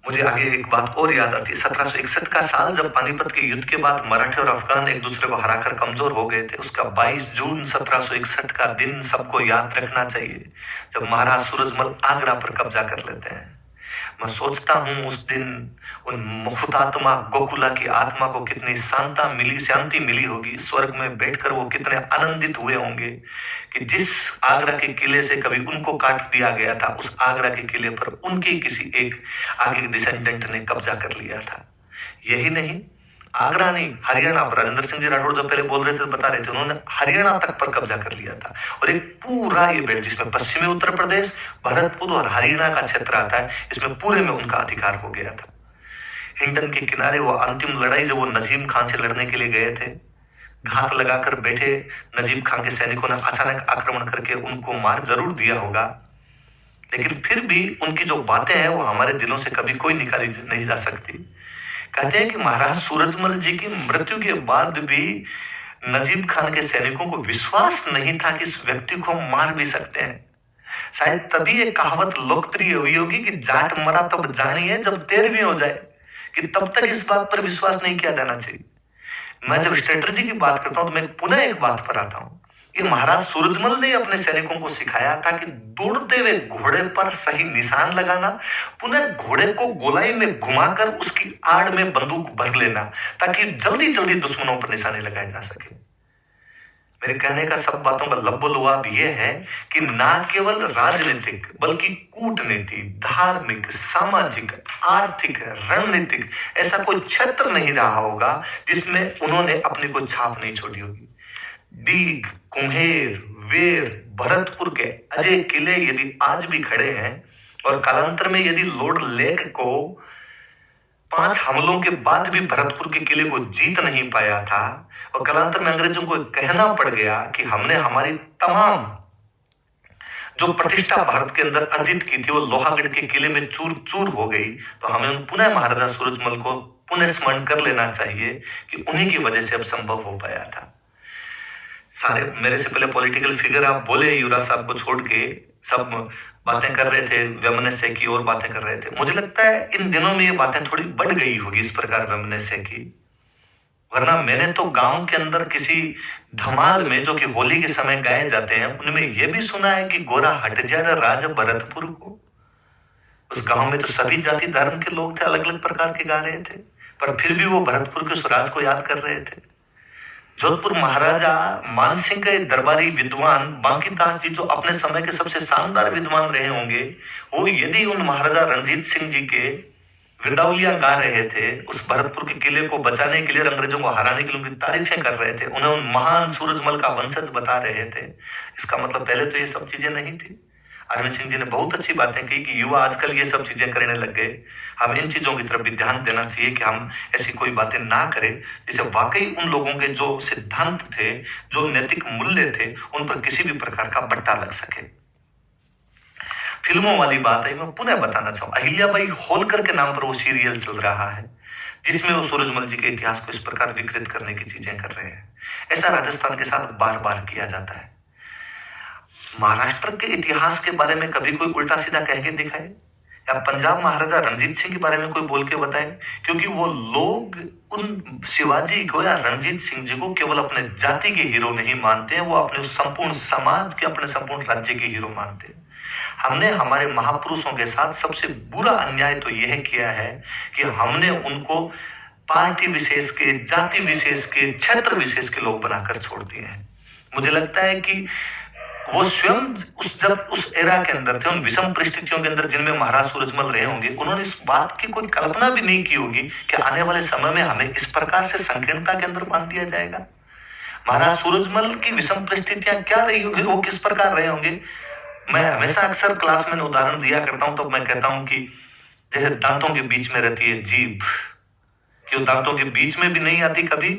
मुझे आगे एक बात और याद आती है, 1761 का साल जब पानीपत के युद्ध के बाद मराठे और अफगान एक दूसरे को हराकर कमजोर हो गए थे, उसका 22 जून 1761 का दिन सबको याद रखना चाहिए जब महाराज सूरजमल आगरा पर कब्जा कर लेते हैं। मैं सोचता हूं उस दिन उन हुतात्मा गोकुला की आत्मा को कितनी शांति मिली होगी। स्वर्ग में बैठकर वो कितने आनंदित हुए होंगे कि जिस आगरा के किले से कभी उनको काट दिया गया था, उस आगरा के किले पर उनके किसी एक आगे डिसेंडेंट ने कब्जा कर लिया था। यही नहीं, आगरा नहीं, हरियाणा पर राजेंद्र सिंह जी राठौड़ जब पहले बोल रहे थे, बता रहे थे, उन्होंने हरियाणा तक पर कब्जा कर लिया था। और एक पूरा ये बेल्ट जिसमें पश्चिमी उत्तर प्रदेश, भरतपुर और हरियाणा का क्षेत्र आता है, इसमें पूरे में उनका अधिकार हो गया था। हिंडन के किनारे वो अंतिम लड़ाई जो वो नजीब खान से लड़ने के लिए गए थे, घात लगाकर बैठे नजीब खान के सैनिकों ने अचानक आक्रमण करके उनको मार जरूर दिया होगा, लेकिन फिर भी उनकी जो बातें हैं वो हमारे दिलों से कभी कोई निकाली नहीं जा सकती। कहते हैं कि महाराज सूरजमल जी की मृत्यु के बाद भी नजीब खान के सैनिकों को विश्वास नहीं था कि इस व्यक्ति को मार भी सकते हैं। शायद तभी एक कहावत लोकप्रिय हुई होगी कि जाट मरा तब जानिए जब देर भी हो जाए, कि तब तक इस बात पर विश्वास नहीं किया जाना चाहिए। मैं जब स्ट्रेटजी की बात करता हूं तो मैं पुनः एक बात पर आता हूं कि महाराज सूरजमल ने अपने सैनिकों को सिखाया था कि दौड़ते हुए घोड़े पर सही निशान लगाना, पुनः घोड़े को गोलाई में घुमाकर उसकी आड़ में बंदूक भर लेना, ताकि जल्दी जल्दी दुश्मनों पर निशाने लगाए जा सके। मेरे कहने का सब बातों का लब्बो-लुआब यह है कि ना केवल राजनीतिक बल्कि कूटनीति, धार्मिक, सामाजिक, आर्थिक, रणनीतिक ऐसा कोई क्षेत्र नहीं रहा होगा जिसमें उन्होंने अपनी कोई छाप नहीं छोड़ी होगी। डीग, कुम्हेर, वेर, भरतपुर के अजय किले यदि आज भी खड़े हैं और कालांतर में यदि लॉर्ड लेक को 5 हमलों के बाद भी भरतपुर के किले को जीत नहीं पाया था और कालांतर में अंग्रेजों को कहना पड़ गया कि हमने हमारी तमाम जो प्रतिष्ठा भारत के अंदर अर्जित की थी वो लोहागढ़ के किले में चूर चूर हो गई, तो हमें पुनः महाराजा सूरजमल को पुनः स्मरण कर लेना चाहिए कि उन्हीं की वजह से अब संभव हो पाया था। सारे मेरे से पहले पॉलिटिकल फिगर आप बोले, युवराज साहब को छोड़ के सब बातें कर रहे थे, वैमनस्य की और बातें कर रहे थे। मुझे लगता है इन दिनों में ये बातें थोड़ी बढ़ गई होगी इस प्रकार वैमनस्य की, वरना मैंने तो गांव के अंदर किसी धमाल में जो कि होली के समय गाए जाते हैं उनमें यह भी सुना है कि गोरा हट जा राज भरतपुर को। उस गांव में तो सभी जाति धर्म के लोग थे, अलग अलग प्रकार के गा रहे थे, पर फिर भी वो भरतपुर के उस राज को याद कर रहे थे। जोधपुर महाराजा मानसिंह के दरबारी विद्वान बांकीदास जी, जो अपने समय के सबसे शानदार विद्वान रहे होंगे, वो यदि उन महाराजा रणजीत सिंह जी के वृंदावलियां गा रहे थे, उस भरतपुर के किले को बचाने के लिए, अंग्रेजों को हराने के लिए उनकी तारीफें कर रहे थे, उन्हें उन महान सूरजमल का वंशज बता रहे थे, इसका मतलब पहले तो ये सब चीजें नहीं थी। अरविंद सिंह जी ने बहुत अच्छी बातें की कि युवा आजकल ये सब चीजें करने लग गए, हम इन चीजों की तरफ भी ध्यान देना चाहिए कि हम ऐसी कोई बातें ना करें जिससे वाकई उन लोगों के जो सिद्धांत थे, जो नैतिक मूल्य थे, उन पर किसी भी प्रकार का बट्टा लग सके। फिल्मों वाली बात है, मैं पुनः बताना चाहूँ, अहिल्याबाई होलकर के नाम पर वो सीरियल चल रहा है जिसमें वो सूरजमल जी के इतिहास को इस प्रकार विकृत करने की चीजें कर रहे हैं। ऐसा राजस्थान के साथ बार बार किया जाता है। महाराष्ट्र के इतिहास के बारे में कभी कोई उल्टा सीधा कह के दिखाए, या पंजाब महाराजा रणजीत सिंह के बारे में कोई बोल के बताए, क्योंकि वो लोग उन शिवाजी को या रणजीत सिंह जी को केवल अपने जाति के हीरो नहीं मानते, वो अपने संपूर्ण समाज के, अपने संपूर्ण राज्य के हीरो मानते हैं। हमने हमारे महापुरुषों के साथ सबसे बुरा अन्याय तो यह किया है कि हमने उनको पार्टी विशेष के, जाति विशेष के, क्षेत्र विशेष के लोग बनाकर छोड़ दिए हैं। मुझे लगता है कि वो स्वयं जब उस एरा के अंदर थे, उन विषम परिस्थितियों के अंदर जिनमें महाराज सूरजमल रहे होंगे, उन्होंने इस बात की कोई कल्पना भी नहीं की होगी कि आने वाले समय में हमें इस प्रकार से संकीर्णता के अंदर बांध दिया जाएगा। महाराज सूरजमल की विषम परिस्थितियां क्या रही होगी, वो किस प्रकार रहे होंगे। मैं हमेशा अक्सर क्लास में उदाहरण दिया करता हूं, तो मैं कहता हूं कि जैसे दांतों के बीच में रहती है जीभ, कि दांतों के बीच में भी नहीं आती कभी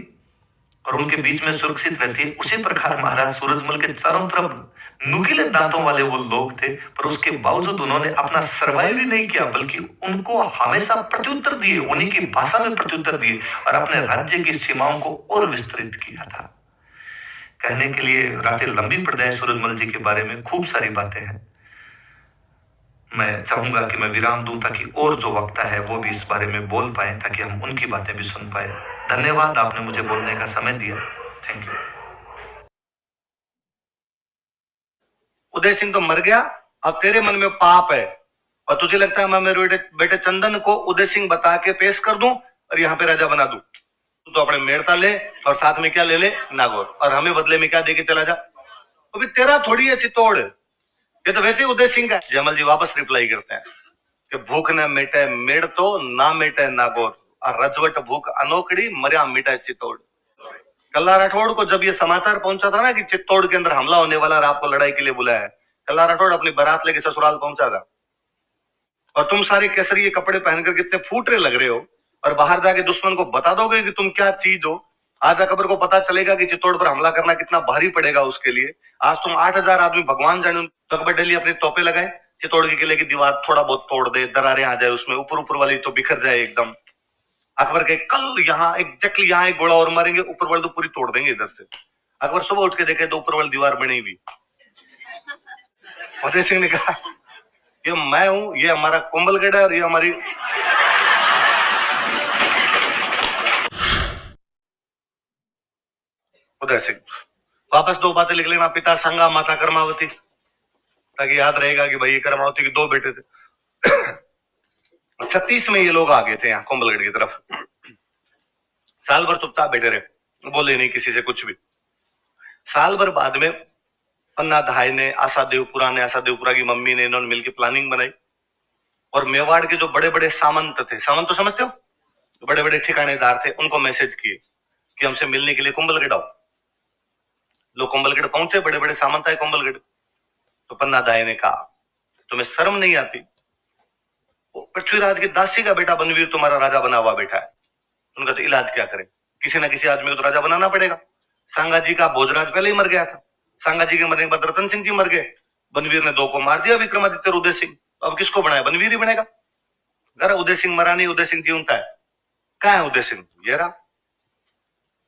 और उनके बीच में सुरक्षित रहती है, उसी प्रकार महाराज सूरजमल के चारों तरफ नुकीले दांतों वाले वो लोग थे, पर उसके बावजूद उन्होंने अपना सर्वाइव ही नहीं किया, बल्कि उनको हमेशा प्रत्युत्तर दिए, उन्हीं की भाषा में प्रत्युत्तर दिए और अपने राज्य की सीमाओं को और विस्तृत किया था। कहने के लिए रातें लंबी पड़ जाए सूरजमल जी के बारे में, खूब सारी बातें हैं। मैं चाहूंगा कि मैं विराम दूं ताकि और जो वक्ता है वो भी इस बारे में बोल पाए, ताकि हम उनकी बातें भी सुन पाए। धन्यवाद, आपने मुझे बोलने का समय दिया। Thank you. उदय सिंह तो मर गया, अब तेरे मन में पाप है, और तुझे लगता है मैं मेरे बेटे बेटे चंदन को उदय सिंह बता के पेश कर दूं और यहाँ पे राजा बना दूं? तो अपने मेड़ता ले और साथ में क्या ले ले, नागौर, और हमें बदले में क्या देके चला जा। अभी तेरा थोड़ी है चित्तौड़, ये तो वैसे उदय सिंह का। जयमल जी वापस रिप्लाई करते हैं कि भूख न मिटे मेड़ तो ना मिटे नागौर, और रजवट भूख अनोखड़ी मरिया मिटे चित्तौड़। कल्ला राठौड़ को जब ये समाचार पहुंचा था ना कि चित्तौड़ के अंदर हमला होने वाला और आपको लड़ाई के लिए बुलाया है, कल्ला राठौड़ अपनी बारात लेके ससुराल पहुंचा था, और तुम सारे केसरी कपड़े पहनकर कितने फूटरे लग रहे हो, और बाहर जाके दुश्मन को बता दोगे कि तुम क्या चीज हो। आज अकबर को पता चलेगा कि चित्तौड़ पर हमला करना कितना भारी पड़ेगा उसके लिए। आज तुम 8,000 आदमी भगवान जाने, तो अकबर डेली अपने तोपे लगाए, चित्तौड़ के किले की दीवार थोड़ा बहुत तोड़ दे, दरारें आ जाए उसमें, ऊपर ऊपर वाली तो बिखर जाए एकदम। अकबर के कल यहाँ एग्जैक्टली यहाँ एक गोला और मारेंगे, ऊपर वाली तो पूरी तोड़ देंगे इधर से। अकबर सुबह उठ के देखे तो ऊपर वाली दीवार बनी हुई। उदय सिंह ने कहा ये मैं हूं, ये हमारा कुंभलगढ़ है और ये हमारी। उदय सिंह वापस दो बातें लिख लेना, पिता संगा माता कर्मावती, ताकि याद रहेगा कि भाई कर्मावती के 2 बेटे थे। 36 में ये लोग आ गए थे यहाँ कुंभलगढ़ की तरफ। साल भर चुपचाप बैठे रहे, बोले नहीं किसी से कुछ भी। साल भर बाद में पन्ना धाय ने, आशा देवपुरा की मम्मी ने, इन्होंने मिलकर प्लानिंग बनाई, और मेवाड़ के जो बड़े बड़े सामंत थे, सामंत तो समझते हो, बड़े बड़े ठिकानेदार थे, उनको मैसेज किए कि हमसे मिलने के लिए कुंभलगढ़ आओ। लोग कुंभलगढ़ पहुंचे, बड़े बड़े सामंत आए कुंभलगढ़। तो पन्ना दाई ने कहा तुम्हें शर्म नहीं आती? पृथ्वीराज की दासी का बेटा बनवीर तुम्हारा राजा बना हुआ बैठा है। उनका तो इलाज क्या करें, किसी ना किसी आदमी को तो राजा बनाना पड़ेगा। सांगा जी का भोजराज पहले ही मर गया था, सांगा जी के मरने के बाद रतन सिंह जी मर गए, बनवीर ने 2 को मार दिया, विक्रमादित्य और उदय सिंह। अब किसको बनाया? बनवीर ही बनेगा। अगर उदय सिंह मरा नहीं, उदय सिंह जीवता है। कहा है उदय सिंह? ये रहा।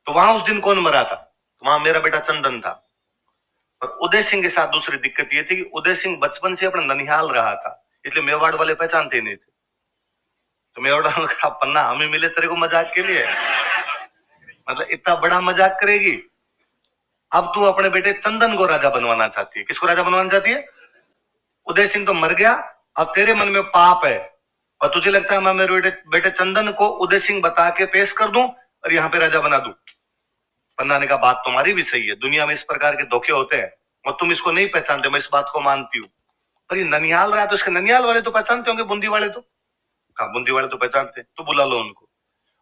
तो वहां उस दिन कौन मरा था? तो वहां मेरा बेटा चंदन था। और उदय सिंह के साथ दूसरी दिक्कत ये थी कि उदय सिंह बचपन से अपना ननिहाल रहा था, इसलिए मेवाड़ वाले पहचानते नहीं थे। तो मेवाड़ वालों ने कहा पन्ना हमें मिले तेरे को मजाक के लिए, मतलब इतना बड़ा मजाक करेगी। अब तू अपने बेटे चंदन को राजा बनवाना चाहती है। किसको राजा बनवाना चाहती है? उदय सिंह तो मर गया, अब तेरे मन में पाप है, और तुझे लगता है मैं मेरे बेटे चंदन को उदय सिंह बता के पेश कर दूं और यहाँ पे राजा बना दूं। पन्ना ने कहा बात तुम्हारी भी सही है, दुनिया में इस प्रकार के धोखे होते हैं और तुम इसको नहीं पहचानते, मैं इस बात को मानती हूँ। पर ये ननिहाल रहा तो इसके ननिहाल वाले तो पहचानते होंगे, बूंदी वाले तो। कहा बूंदी वाले तो पहचानते, तो बुला लो उनको।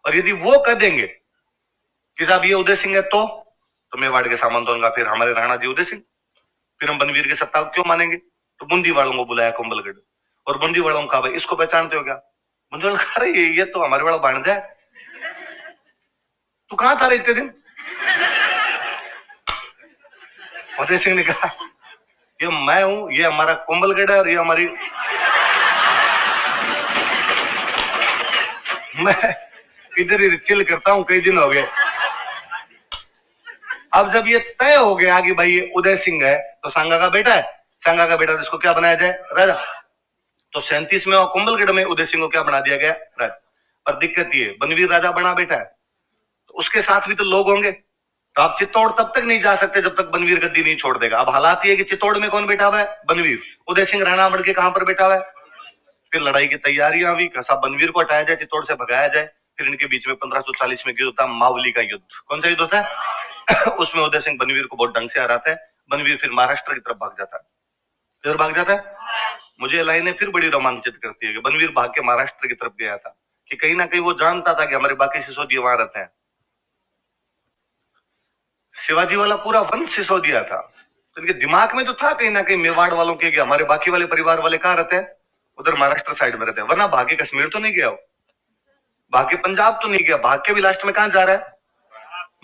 और यदि वो कह देंगे कि साहब ये उदय सिंह है, तो मेवाड़ के सामंत होगा, फिर हमारे राणा जी उदय सिंह, फिर हम बनवीर के सत्ता को क्यों मानेंगे? तो बूंदी वालों को बुलाया कुंभलगढ़, और बूंदी वालों को कहा भाई इसको पहचानते हो क्या? बूंदी वालों कहा अरे ये तो हमारे वाला भांजा है। तू कहां था रे इतने दिन? उदय सिंह ने कहा ये मैं हूं, ये हमारा कुंभलगढ़ है और ये हमारी। मैं इधर ही चिल करता हूं, कई दिन हो गए। अब जब ये तय हो गया कि भाई ये उदय सिंह है, तो सांगा का बेटा है, सांगा का बेटा जिसको क्या बनाया जाए? राजा। तो 37 में और कुंभलगढ़ में उदय सिंह को क्या बना दिया गया? राजा। पर दिक्कत ये बनवीर राजा बना बैठा है, तो उसके साथ भी तो लोग होंगे, तो आप चित्तौड़ तब तक नहीं जा सकते जब तक बनवीर गद्दी नहीं छोड़ देगा। अब हालात ये कि चित्तौड़ में कौन बैठा हुआ है? बनवीर। उदय सिंह राणा बढ़ के कहां पर बैठा हुआ है? फिर लड़ाई की तैयारियां हुई, सब बनवीर को हटाया जाए, चित्तौड़ से भगाया जाए। फिर इनके बीच में 1540 में युद्ध होता है, मावली का युद्ध। कौन सा युद्ध होता है? उसमें उदय सिंह बनवीर को बहुत ढंग से हराता है। बनवीर फिर महाराष्ट्र की तरफ भाग जाता है। फिर भाग जाता है। मुझे लाइनें फिर बड़ी रोमांचित करती है कि बनवीर भाग के महाराष्ट्र की तरफ गया था, कि कहीं ना कहीं वो जानता था कि हमारे बाकी सिसोदिया वहां रहते हैं। शिवाजी वाला पूरा वंश सिसोदिया था, तो इनके दिमाग में तो था कहीं ना कहीं मेवाड़ वालों के कि हमारे बाकी वाले परिवार वाले कहां रहते हैं? उधर महाराष्ट्र साइड में रहते हैं। वरना भाग्य कश्मीर तो नहीं गया, भाग्य पंजाब तो नहीं गया, भाग्य भी लास्ट में कहां जा रहा है?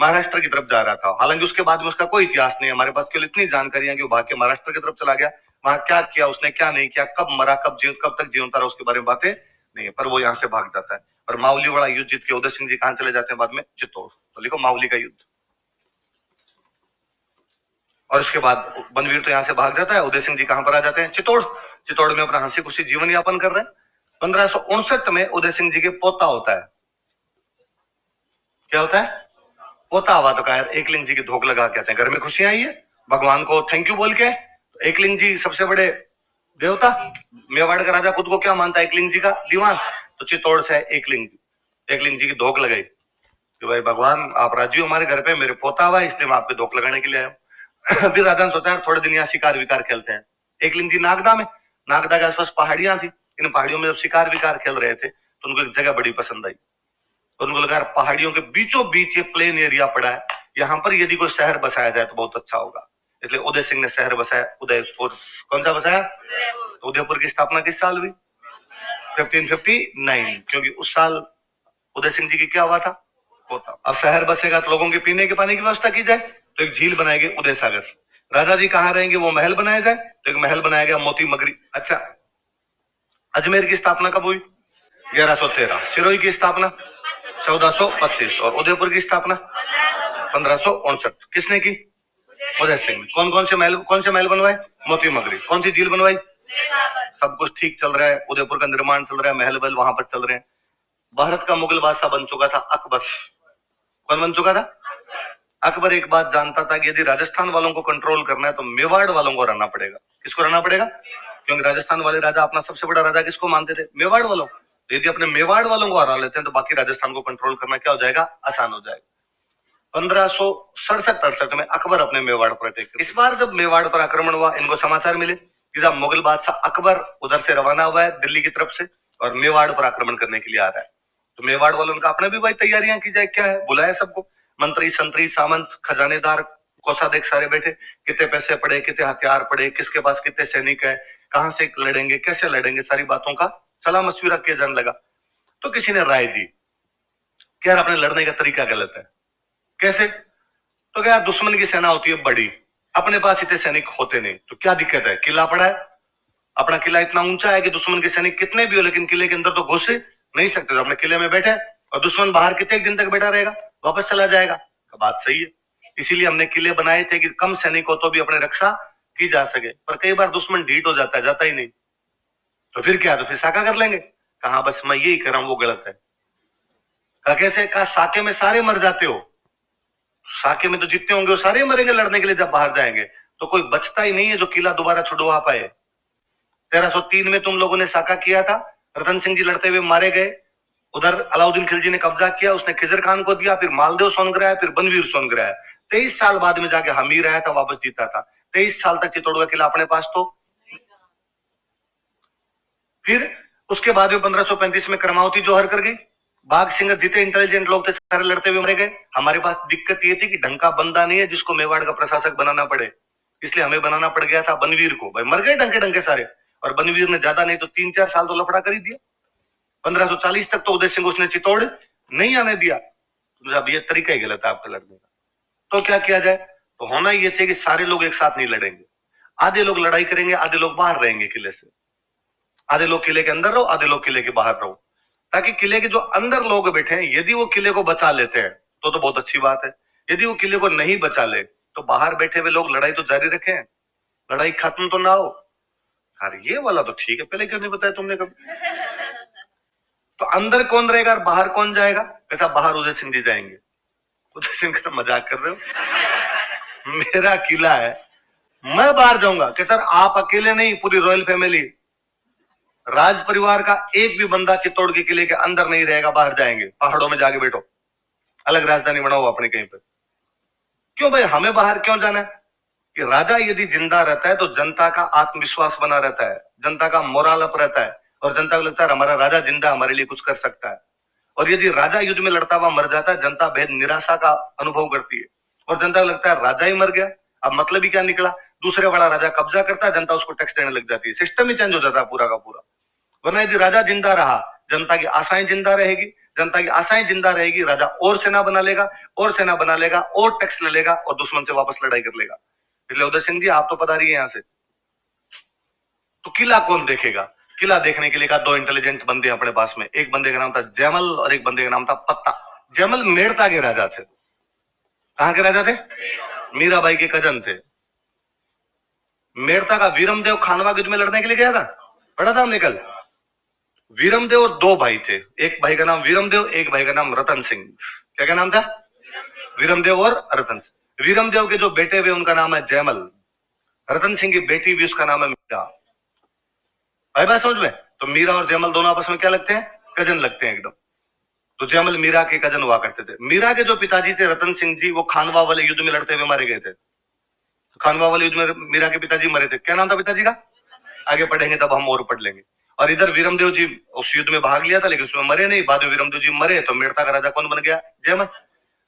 महाराष्ट्र की तरफ जा रहा था। हालांकि उसके बाद में उसका कोई इतिहास नहीं है हमारे पास, केवल इतनी जानकारियां कि वो भाग्य महाराष्ट्र की तरफ चला गया। वहां क्या किया उसने, क्या नहीं किया, कब मरा, कब तक जीवता रहा, उसके बारे में बातें नहीं है। पर वो यहाँ से भाग जाता है, और मावली वाला युद्ध जीत के उदय सिंह जी कहां चले जाते हैं बाद में? चित्तौड़। तो लिखो मावली का युद्ध। और उसके बाद बनवीर तो यहां से भाग जाता है, उदय सिंह जी कहां पर आ जाते हैं? चित्तौड़। चित्तौड़ में अपना हंसी खुशी जीवन यापन कर रहे हैं। 1559 में उदय सिंह जी के पोता होता है। क्या होता है? पोता हुआ। तो कहा एकलिंग जी की धोख लगा के आते हैं, घर में खुशियां आई है, भगवान को थैंक यू बोल के। एकलिंग जी सबसे बड़े देवता। मेवाड़ का राजा खुद को क्या मानता है? एकलिंग जी का दीवान। तो चित्तौड़ से एकलिंग जी की धोख लगाई कि भाई भगवान आप राजी हो हमारे घर पे, मेरे पोता हुआ है इसलिए मैं आपके धोख लगाने के लिए आया हूँ। फिर राजा ने सोचा थोड़े दिन यहाँ शिकार विकार खेलते हैं। एकलिंग जी नागदा में, नागदा के आसपास पहाड़ियां थी, इन पहाड़ियों में जब शिकार विकार खेल रहे थे तो उनको एक जगह बड़ी पसंद आई। तो उनको लगा पहाड़ियों के बीचों बीच ये प्लेन एरिया पड़ा है, यहाँ पर यदि कोई शहर बसाया जाए तो बहुत अच्छा होगा। इसलिए उदय सिंह ने शहर बसाया उदयपुर। कौन सा बसाया? तो उदयपुर की स्थापना किस साल हुई? 1559, क्योंकि उस साल उदय सिंह जी की क्या हुआ था? पोता। अब शहर बसेगा तो लोगों के पीने के पानी की व्यवस्था की जाए, तो एक झील बनाएगी उदय सागर। राजा जी कहाँ रहेंगे? वो महल बनाया जाए, तो एक महल बनाया गया मोती मगरी। अच्छा, अजमेर की स्थापना कब हुई? 1113। सिरोही की स्थापना 1425 और उदयपुर की स्थापना 1559। किसने की? उदय सिंह। कौन से महल बनवाए? मोती मगरी। कौन सी झील बनवाई? सब कुछ ठीक चल रहा है, उदयपुर का निर्माण चल रहा है, महल वहल वहां पर चल रहे हैं। भारत का मुगल बादशाह बन चुका था अकबर। कौन बन चुका था? अकबर एक बात जानता था कि यदि राजस्थान वालों को कंट्रोल करना है तो मेवाड़ वालों को रहना पड़ेगा। किसको रहना पड़ेगा? क्योंकि राजस्थान वाले राजा अपना सबसे बड़ा राजा किसको मानते थे? मेवाड़ वालों। यदि अपने मेवाड़ वालों को हरा लेते हैं तो बाकी राजस्थान को कंट्रोल करना क्या हो जाएगा? आसान हो जाएगा। 1567-68 में अकबर अपने मेवाड़ पर अटैक। इस बार जब मेवाड़ पर आक्रमण हुआ, इनको समाचार मिले कि जब मुगल बादशाह अकबर उधर से रवाना हुआ है दिल्ली की तरफ से और मेवाड़ पर आक्रमण करने के लिए आ रहा है, तो मेवाड़ वालों का अपने भी भाई तैयारियां की जाए। क्या है? बुलाया सबको, मंत्री संतरी सामंत खजानेदार कोषाध्यक्ष सारे बैठे, कितने पैसे पड़े, कितने हथियार पड़े, किसके पास कितने सैनिक है, कहां से लड़ेंगे, कैसे लड़ेंगे, सारी बातों का सलाह मशविरा किया जाने लगा। तो किसी ने राय दी कि यार अपने लड़ने का तरीका गलत है। कैसे? तो क्या दुश्मन की सेना होती है बड़ी, अपने पास इतने सैनिक होते नहीं, तो क्या दिक्कत है? किला पड़ा है, अपना किला इतना ऊंचा है कि दुश्मन के सैनिक कितने भी हो लेकिन किले के अंदर तो घुस नहीं सकते। तो अपने किले में बैठे और दुश्मन बाहर कितने दिन तक बैठा रहेगा, वापस चला जाएगा। तो बात सही है, इसीलिए हमने किले बनाए थे कि कम सैनिक हो तो भी अपने रक्षा की जा सके। पर कई बार दुश्मन ढीठ हो जाता है, जाता ही नहीं, तो फिर क्या? तो फिर साका कर लेंगे। कहा बस मैं यही कर रहा हूं, वो गलत है। कहा कैसे? कहा साके में सारे मर जाते हो, साके में तो जितने होंगे वो सारे मरेंगे लड़ने के लिए जब बाहर जाएंगे, तो कोई बचता ही नहीं है जो किला दोबारा छुड़वा पाए। 1303 में तुम लोगों ने साका किया था, रतन सिंह जी लड़ते हुए मारे गए, उधर अलाउद्दीन खिलजी ने कब्जा किया, उसने खिजर खान को दिया, फिर मालदेव सोनग्राह, फिर बनवीर सोनग्राह। 23 साल बाद में जाके हमीर आया था, वापस जीता था। 23 साल तक चित्तौड़ का किला अपने पास। तो फिर उसके बाद में 1535 में करमावती जोहर कर गई, बाघ सिंह जितने इंटेलिजेंट लोग थे सारे लड़ते हुए मरे गए। हमारे पास दिक्कत ये थी कि ढंग का बंदा नहीं है जिसको मेवाड़ का प्रशासक बनाना पड़े, इसलिए हमें बनाना पड़ गया था बनवीर को। भाई मर गए ढंग के सारे, और बनवीर ने ज्यादा नहीं तो 3-4 साल तो लफड़ा कर ही दिया। 1540 तक तो उदय सिंह उसने चित्तौड़ नहीं आने दिया। अब ये तरीका ही गलत है आपका लड़ने का। तो क्या किया जाए? तो होना ये चाहिए कि सारे लोग एक साथ नहीं लड़ेंगे, आधे लोग लड़ाई करेंगे, आधे लोग बाहर रहेंगे किले से, आधे लोग किले के अंदर रहो, आधे लोग किले के बाहर रहो, ताकि किले के जो अंदर लोग बैठे हैं यदि वो किले को बचा लेते हैं तो बहुत अच्छी बात है। यदि वो किले को नहीं बचा ले तो बाहर बैठे हुए लोग लड़ाई तो जारी रखें, लड़ाई खत्म तो ना हो। अरे ये वाला तो ठीक है, पहले क्यों नहीं बताया तुमने कभी? तो अंदर कौन रहेगा और बाहर कौन जाएगा? कैसा? बाहर उदय सिंह जी जाएंगे। उदय सिंह का मजाक कर रहे हो? मेरा किला है, मैं बाहर जाऊंगा? कि सर आप अकेले नहीं, पूरी रॉयल फैमिली, राज परिवार का एक भी बंदा चित्तौड़ के किले के अंदर नहीं रहेगा, बाहर जाएंगे, पहाड़ों में जाके बैठो, अलग राजधानी बनाओ अपने कहीं पर। क्यों भाई हमें बाहर क्यों जाना है? कि राजा यदि जिंदा रहता है तो जनता का आत्मविश्वास बना रहता है, जनता का मोरल अप रहता है, और जनता को लगता है हमारा राजा जिंदा हमारे लिए कुछ कर सकता है। और यदि राजा युद्ध में लड़ता हुआ मर जाता है, जनता बेहद निराशा का अनुभव करती है, और जनता को लगता है राजा ही मर गया, अब मतलब ही क्या निकला? दूसरे वाला राजा कब्जा करता है, जनता उसको टैक्स देने लग जाती है, सिस्टम ही चेंज हो जाता है पूरा का पूरा। वरना यदि राजा जिंदा रहा, जनता की आशाएं जिंदा रहेगी, जनता की आशाएं जिंदा रहेगी, राजा और सेना बना लेगा, और सेना बना लेगा, और टैक्स ले लेगा, और दुश्मन से वापस लड़ाई कर लेगा। इसलिए उदय सिंह जी आप तो पधारिए यहां से। तो किला कौन देखेगा? किला देखने के लिए का 2 इंटेलिजेंट बंदे अपने पास में, एक बंदे का नाम था जैमल और एक बंदे का नाम था पत्ता। जैमल मेड़ता के राजा थे। कहां के राजा थे? मीराबाई के कजन थे। मेड़ता का वीरमदेव खानवा युद्ध में लड़ने के लिए गया था, पढ़ा था हमने कल। वीरमदेव और 2 भाई थे, एक भाई का नाम वीरमदेव, एक भाई का नाम रतन सिंह। क्या नाम था? वीरमदेव और रतन सिंह। वीरमदेव के जो बेटे हुए उनका नाम है जैमल, रतन सिंह की बेटी भी उसका नाम है मीरा। भाई बात समझ में? तो मीरा और जयमल दोनों आपस में क्या लगते हैं? कजन लगते हैं एकदम। तो जयमल मीरा के कजन हुआ करते थे। मीरा के जो पिताजी थे रतन सिंह जी, वो खानवा वाले युद्ध में लड़ते हुए मारे गए थे। खानवा वाले युद्ध में मीरा के पिताजी मरे थे। क्या नाम था पिताजी का? आगे पढ़ेंगे तब हम और पढ़ लेंगे। और इधर वीरमदेव जी उस युद्ध में भाग लिया था, लेकिन उसमें मरे नहीं। बाद में वीरमदेव जी मरे तो मेड़ता का राजा कौन बन गया? जयमल।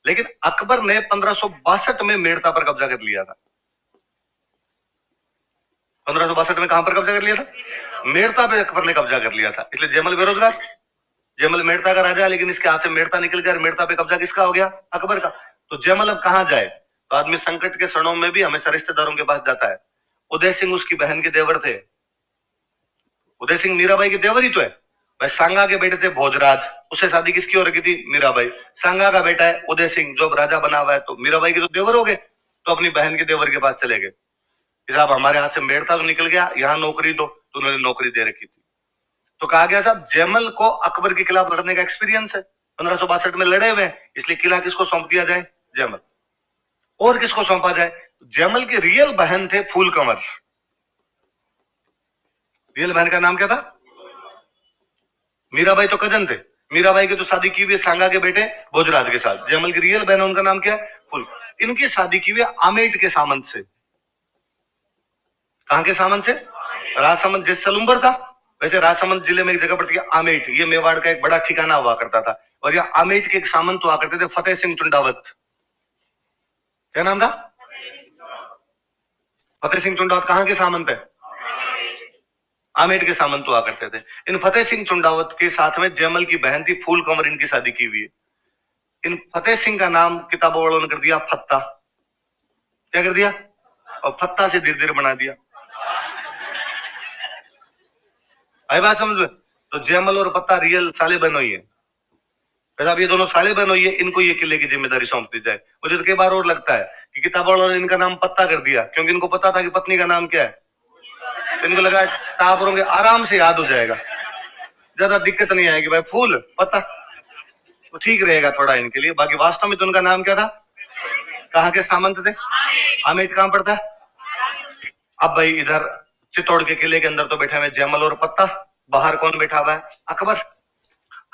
लेकिन अकबर ने 1562 में मेड़ता पर कब्जा कर लिया था। 1562 में कहां पर कब्जा कर लिया था? मेड़ता पे अकबर ने कब्जा कर लिया था। इसलिए जयमल बेरोजगार। जयमल मेड़ता का राजा है, लेकिन इसके हाथ से मेड़ता निकल गया। मेड़ता पे कब्जा किसका हो गया? अकबर का। तो जयमल अब कहां जाए? तो आदमी संकट के क्षणों में भी हमेशा रिश्तेदारों के पास जाता है। उदय सिंह उसकी बहन के देवर थे। उदय सिंह मीराबाई के देवर ही तो है भाई। सांगा के बेटे थे भोजराज, उससे शादी किसकी हो रखी थी? मीराबाई। सांगा का बेटा है उदय सिंह, जो अब राजा बना हुआ है। तो मीराबाई के तो देवर हो गए, तो अपनी बहन के देवर के पास चले गए कि साहब हमारे हाथ से मेड़ता तो निकल गया, यहाँ नौकरी दो। तो उन्होंने नौकरी दे रखी थी। तो कहा गया साहब जयमल को अकबर के खिलाफ लड़ने का एक्सपीरियंस है, 1562 में लड़े हुए हैं, इसलिए किला किसको सौंप दिया जाए? जयमल। और किसको सौंपा जाए? जयमल की रियल बहन थे फूल कंवर। रियल बहन का नाम क्या था? मीराबाई तो कजन थे। मीराबाई की तो शादी की हुई है सांगा के बेटे भोजराज के साथ। जयमल की रियल बहन, उनका नाम क्या है? फूल। इनकी शादी की हुई है आमेट के सामंत से। कहां के सामंत से? राजसमंद। जैसे सलुम्बर था, वैसे राजसमंद जिले में एक जगह पड़ती है आमेट। ये मेवाड़ का एक बड़ा ठिकाना हुआ करता था। और यह आमेट के एक सामंत हुआ करते थे, फतेह सिंह चुंडावत। क्या नाम था? फतेह सिंह चुंडावत कहां के सामंत है? आमेट के सामंत हुआ करते थे। इन फतेह सिंह चुंडावत के साथ में जयमल की बहन थी फूल कंवर, इनकी शादी की हुई है। इन फतेह सिंह का नाम किताबों वालों ने कर दिया फत्ता। क्या कर दिया? और फत्ता से धीरे धीरे बना दिया। आई बात समझ में? तो जयमल और पत्ता रियल साले बहन हुई है। अब ये दोनों साले बहन हुई है, इनको ये किले की जिम्मेदारी सौंप दी जाए। मुझे तो कई बार और लगता है कि किताब वालों ने इनका नाम पत्ता कर दिया, क्योंकि इनको पता था कि पत्नी का नाम क्या है। तो इनको लगा टापरों के आराम से याद हो जाएगा, ज्यादा दिक्कत नहीं आएगी। भाई फूल पत्ता तो ठीक रहेगा थोड़ा इनके लिए। बाकी वास्तव में तो उनका नाम क्या था? कहां के सामंत थे? आमेट कहां पड़ता है? अब भाई इधर चित्तौड़ के किले के अंदर तो बैठे हुए जयमल और पत्ता, बाहर कौन बैठा हुआ है? अकबर।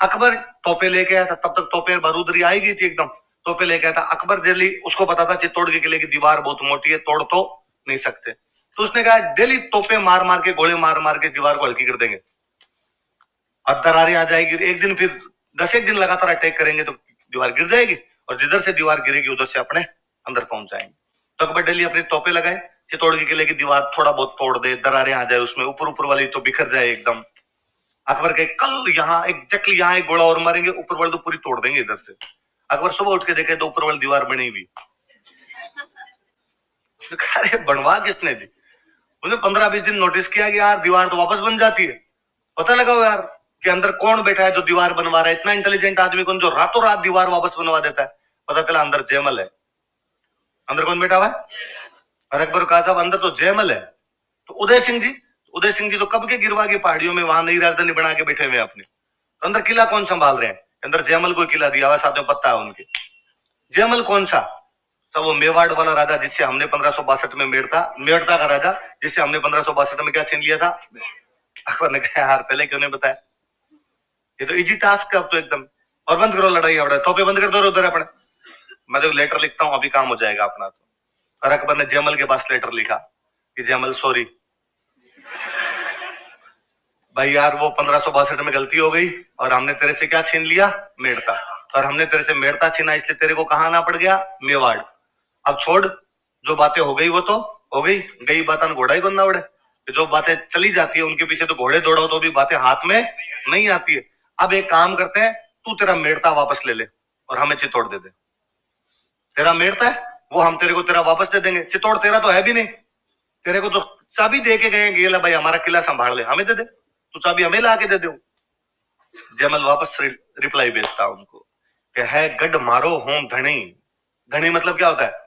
अकबर तोपे लेके आया था। तब तक तोपे बारूदरी आई गई थी एकदम। तोपे लेके आया था अकबर दिल्ली। उसको पता था चित्तौड़ के किले की दीवार बहुत मोटी है, तोड़ तो नहीं सकते। तो उसने कहा दिल्ली तोपे मार मार के, गोले मार मार के दीवार को हल्की कर देंगे, और दरारें आ जाएगी। एक दिन फिर 10 दिन लगातार अटैक करेंगे तो दीवार गिर जाएगी, और जिधर से दीवार गिरेगी उधर से अपने अंदर पहुंच जाएंगे। तो अकबर दिल्ली अपने तोपे लगाए, चित्तौड़ के किले की दीवार थोड़ा बहुत तोड़ दे, दरारें आ जाए उसमें, ऊपर ऊपर वाली तो बिखर जाए एकदम। अकबर के कल यहाँ एग्जैक्टली यहाँ एक गोला और मारेंगे, ऊपर वाली तो पूरी तोड़ देंगे इधर से। अकबर सुबह उठ के देखे तो ऊपर वाली दीवार बनी हुई। अरे बनवा किसने दी? उन्हें 15-20 दिन नोटिस किया कि यार दीवार तो वापस बन जाती है। पता लगा यार कि अंदर कौन बैठा है जो दीवार बनवा रहा है। इतना इंटेलिजेंट आदमी कौन जो रातों रात दीवार वापस बनवा देता है? पता चला अंदर जयमल है। अंदर कौन बैठा हुआ है? और अकबर कहा साहब अंदर तो जयमल है। तो उदय सिंह जी तो कब के गिरवा की पहाड़ियों में वहां नई राजधानी बना के बैठे हुए अपने। तो अंदर किला कौन संभाल रहे हैं? अंदर जयमल को किला दिया हुआ, साथ में पत्ता है उनके। जयमल कौन सा? तो वो मेवाड़ वाला राजा जिससे हमने 1562 में मेड़ता का राजा जिससे हमने 1562 में क्या छीन लिया था? अकबर ने कहा यार पहले क्यों नहीं बताया? ये तो इजी टास्क है अब तो एकदम। और बंद करो लड़ाई, अब तोपे बंद कर दो उधर अपने। मैं तो लेटर लिखता हूं, अभी काम हो जाएगा अपना। तो और अकबर ने जयमल के पास लेटर लिखा कि जयमल सॉरी भाई यार, वो 1562 में गलती हो गई और हमने तेरे से क्या छीन लिया? मेड़ता। और हमने तेरे से मेड़ता छीना, इसलिए तेरे को कहां आना पड़ गया? मेवाड़। अब छोड़, जो बातें हो गई वो तो हो गई। गई बात घोड़ा ही बंदा उड़े। जो बातें चली जाती है उनके पीछे तो घोड़े दौड़ाओ तो भी बातें हाथ में नहीं आती है। अब एक काम करते हैं, तू तेरा मेड़ता वापस ले ले और हमें चित्तौड़ दे दे। तेरा मेड़ता है वो हम तेरे को तेरा वापस दे देंगे। चित्तौड़ तेरा तो है भी नहीं, तेरे को तो चाबी दे के गए, ये ला भाई हमारा किला संभाल ले, हमें दे दे, तू चाबी हमें ला के दे दो। जयमल वापस रिप्लाई भेजता उनको कि है गढ़ मारो हूं धनी। धनी मतलब क्या होता है?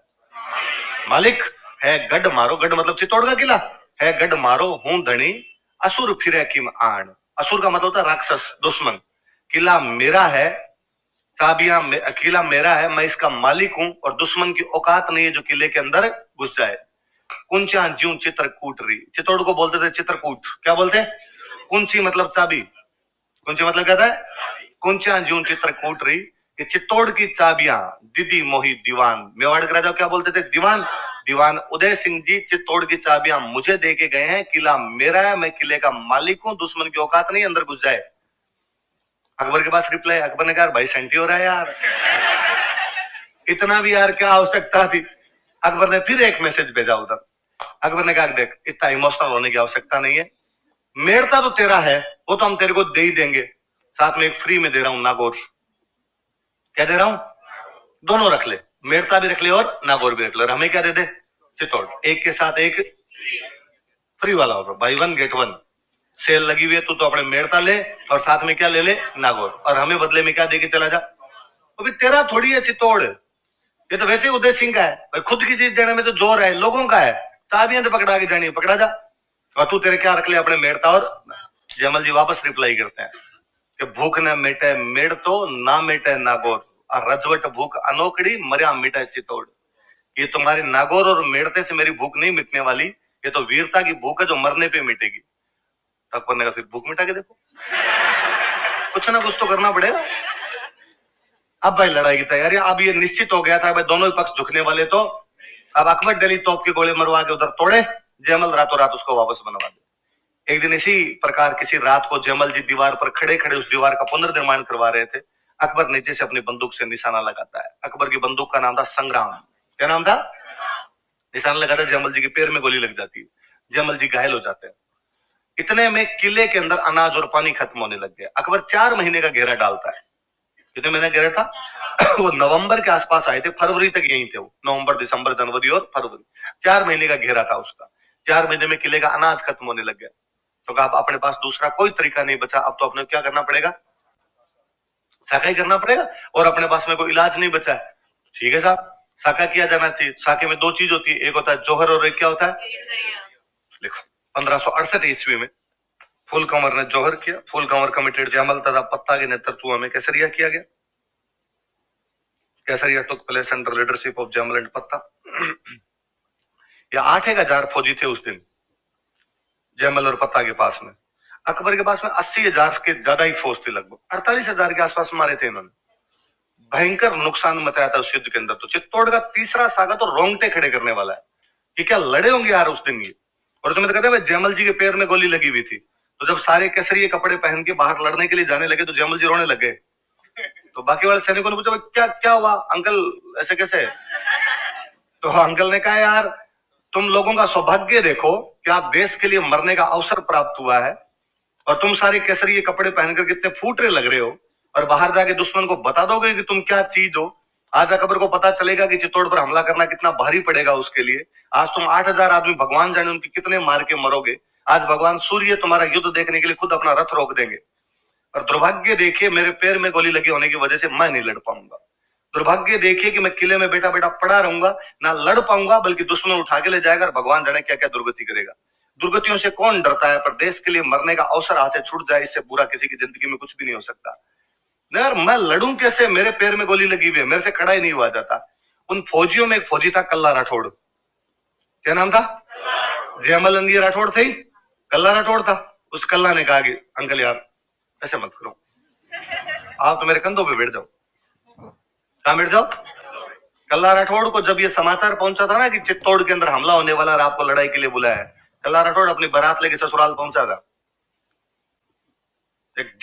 मालिक। है गढ़ मारो, गढ़ मतलब चित्तौड़ का किला। है गढ़ मारो हूं धनी, असुर फिरे किम आन। असुर का मतलब होता है राक्षस, दुश्मन। किला मेरा है, चाबियां किला मेरा है, मैं इसका मालिक हूं, और दुश्मन की औकात नहीं है जो किले के अंदर घुस जाए। कुंचा ज्यूं चित्रकूट री। चित्तौड़ को बोलते थे चित्रकूट। क्या बोलते? कुंची मतलब चाबी, कुंची मतलब कहता है कुंचा जूं चित्र कूट रही कि चित्तौड़ की चाबियां दीदी मोही दीवान। मेवाड़ के राजा क्या बोलते थे? दीवान। दीवान उदय सिंह जी चित्तौड़ की चाबियां मुझे दे के गए हैं, किला मेरा है, मैं किले का मालिक हूं, दुश्मन की औकात नहीं अंदर घुस जाए। अकबर के पास रिप्लाई, अकबर ने कहा भाई सेंटी हो रहा है यार, इतना भी यार क्या आवश्यकता थी। अकबर ने फिर एक मैसेज भेजा उधर। अकबर ने कहा देख इतना इमोशनल होने की आवश्यकता नहीं है, मेरता तो तेरा है, वो तो हम तेरे को दे ही देंगे, साथ में एक फ्री में दे रहा हूं नागौर। क्या दे रहा हूं? दोनों रख ले, मेरता भी रख ले और नागौर भी रख ले। और हमें क्या दे दे? चित्तौड़। एक के साथ एक फ्री वाला होगा, buy one get one sale लगी हुई है, तू तो अपने मेरता ले और साथ में क्या ले ले? नागौर। और हमें बदले में क्या दे के चला जा? अभी तेरा थोड़ी है चित्तौड़, ये तो वैसे उदय सिंह का है भाई, खुद की चीज देने में तो जोर है, लोगों का है, चाबियां तो पकड़ा के जानी, पकड़ा जा। और तू तेरे क्या रख ले? अपने मेरता और। जयमल जी वापस रिप्लाई करते हैं कि भूख न मिटे मेड़ तो ना मिटे नागौर, और रजवट भूख अनोखड़ी मरिया मिटे चित्तौड़। ये तुम्हारे नागौर और मेड़ते से मेरी भूख नहीं मिटने वाली, ये तो वीरता की भूख है जो मरने पे मिटेगी। अकबर ने कहा फिर भूख मिटा के देखो, कुछ ना कुछ तो करना पड़ेगा। अब भाई लड़ाई की तैयारी, अब ये निश्चित हो गया था भाई दोनों ही पक्ष झुकने वाले, तो अब अकबर दिल्ली तोप के गोले मरवा के उधर तोड़े, जयमल रातों रात उसको वापस बनवा दे। एक दिन इसी प्रकार किसी रात को जयमल जी दीवार पर खड़े खड़े उस दीवार का पुनर्निर्माण करवा रहे थे। अकबर नीचे से अपनी बंदूक से निशाना लगाता है। अकबर की बंदूक का नाम था संग्राम। क्या नाम था? निशाना लगाता है, जयमल जी के पैर में गोली लग जाती है, जयमल जी घायल हो जाते हैं। इतने में किले के अंदर अनाज और पानी खत्म होने लग गया। अकबर 4 महीने का घेरा डालता है। कितने महीने घेरा था? वो नवंबर के आसपास आए थे, फरवरी तक यहीं थे वो, नवंबर दिसंबर जनवरी और फरवरी, 4 महीने का घेरा था उसका। 4 महीने में किले का अनाज खत्म होने लग गया, तो कहा अपने पास दूसरा कोई तरीका नहीं बचा, अब तो अपने क्या करना पड़ेगा? साका ही करना पड़ेगा, और अपने पास में कोई इलाज नहीं बचा है। ठीक है साहब, साका किया जाना चाहिए। साके में 2 चीज होती है, एक होता है जौहर और एक क्या होता है? लिखो 1568 ईस्वी में फूल कंवर ने जौहर किया, फूल कंवर कमिटेड जयमल तथा पत्ता के नेतृत्व में केसरिया किया गया। Kesariya took place under leadership of Jaimal and Patta. या 8,000 फौजी थे उस दिन जयमल और पत्ता के पास में। अकबर के पास में 80,000 के ज्यादा ही फौज थी, लगभग 48,000 के आसपास मारे थे इन्होंने। भयंकर नुकसान मचाया था उस युद्ध के अंदर। तो चित्तौड़ का तीसरा सागा तो रोंगटे खड़े करने वाला है कि क्या लड़े होंगे यार उस दिन ये। और उसमें तो कहते हैं जयमल जी के पैर में गोली लगी हुई थी, तो जब सारे केसरिये कपड़े पहन के बाहर लड़ने के लिए जाने लगे तो जयमल जी रोने लगे। तो बाकी वाले सैनिकों ने पूछा क्या क्या हुआ अंकल, ऐसे कैसे? तो अंकल ने कहा यार तुम लोगों का सौभाग्य देखो कि आप देश के लिए मरने का अवसर प्राप्त हुआ है, और तुम सारे केसरिये कपड़े पहनकर कितने फूटरे लग रहे हो, और बाहर जाके दुश्मन को बता दोगे कि तुम क्या चीज हो। आज अकबर को पता चलेगा कि चित्तौड़ पर हमला करना कितना भारी पड़ेगा उसके लिए। आज तुम 8,000 आदमी, भगवान जाने उनकी कितने मार के मरोगे। आज भगवान सूर्य तुम्हारा युद्ध देखने के लिए खुद अपना रथ रोक देंगे। और दुर्भाग्य देखिए मेरे पैर में गोली लगी होने की वजह से मैं नहीं लड़ पाऊंगा। दुर्भाग्य देखिए कि मैं किले में बेटा बेटा पड़ा रहूंगा, ना लड़ पाऊंगा, बल्कि दुश्मन उठा के ले जाएगा, और भगवान जाने क्या क्या दुर्गति करेगा। दुर्गतियों से कौन डरता है, पर देश के लिए मरने का अवसर हाथ से छूट जाए, इससे बुरा किसी की जिंदगी में कुछ भी नहीं हो सकता। यार मैं लड़ूं कैसे, मेरे पैर में गोली लगी हुई है, मेरे से खड़ा ही नहीं हुआ जाता। उन फौजियों में एक फौजी था कल्ला राठौड़। क्या नाम था? जयमल नंदी राठौड़ थे, कल्ला राठौड़ था। उस कल्ला ने कहा कि अंकल यार ऐसे मत करो, आप तो मेरे कंधों पे बैठ जाओ। कहां बैठ जाओ? कल्ला राठौड़ को जब ये समाचार पहुंचा था ना कि चित्तौड़ के अंदर हमला होने वाला और आपको लड़ाई के लिए बुलाया है, कल्ला राठौड़ अपनी बारात लेके ससुराल पहुंचा था। एक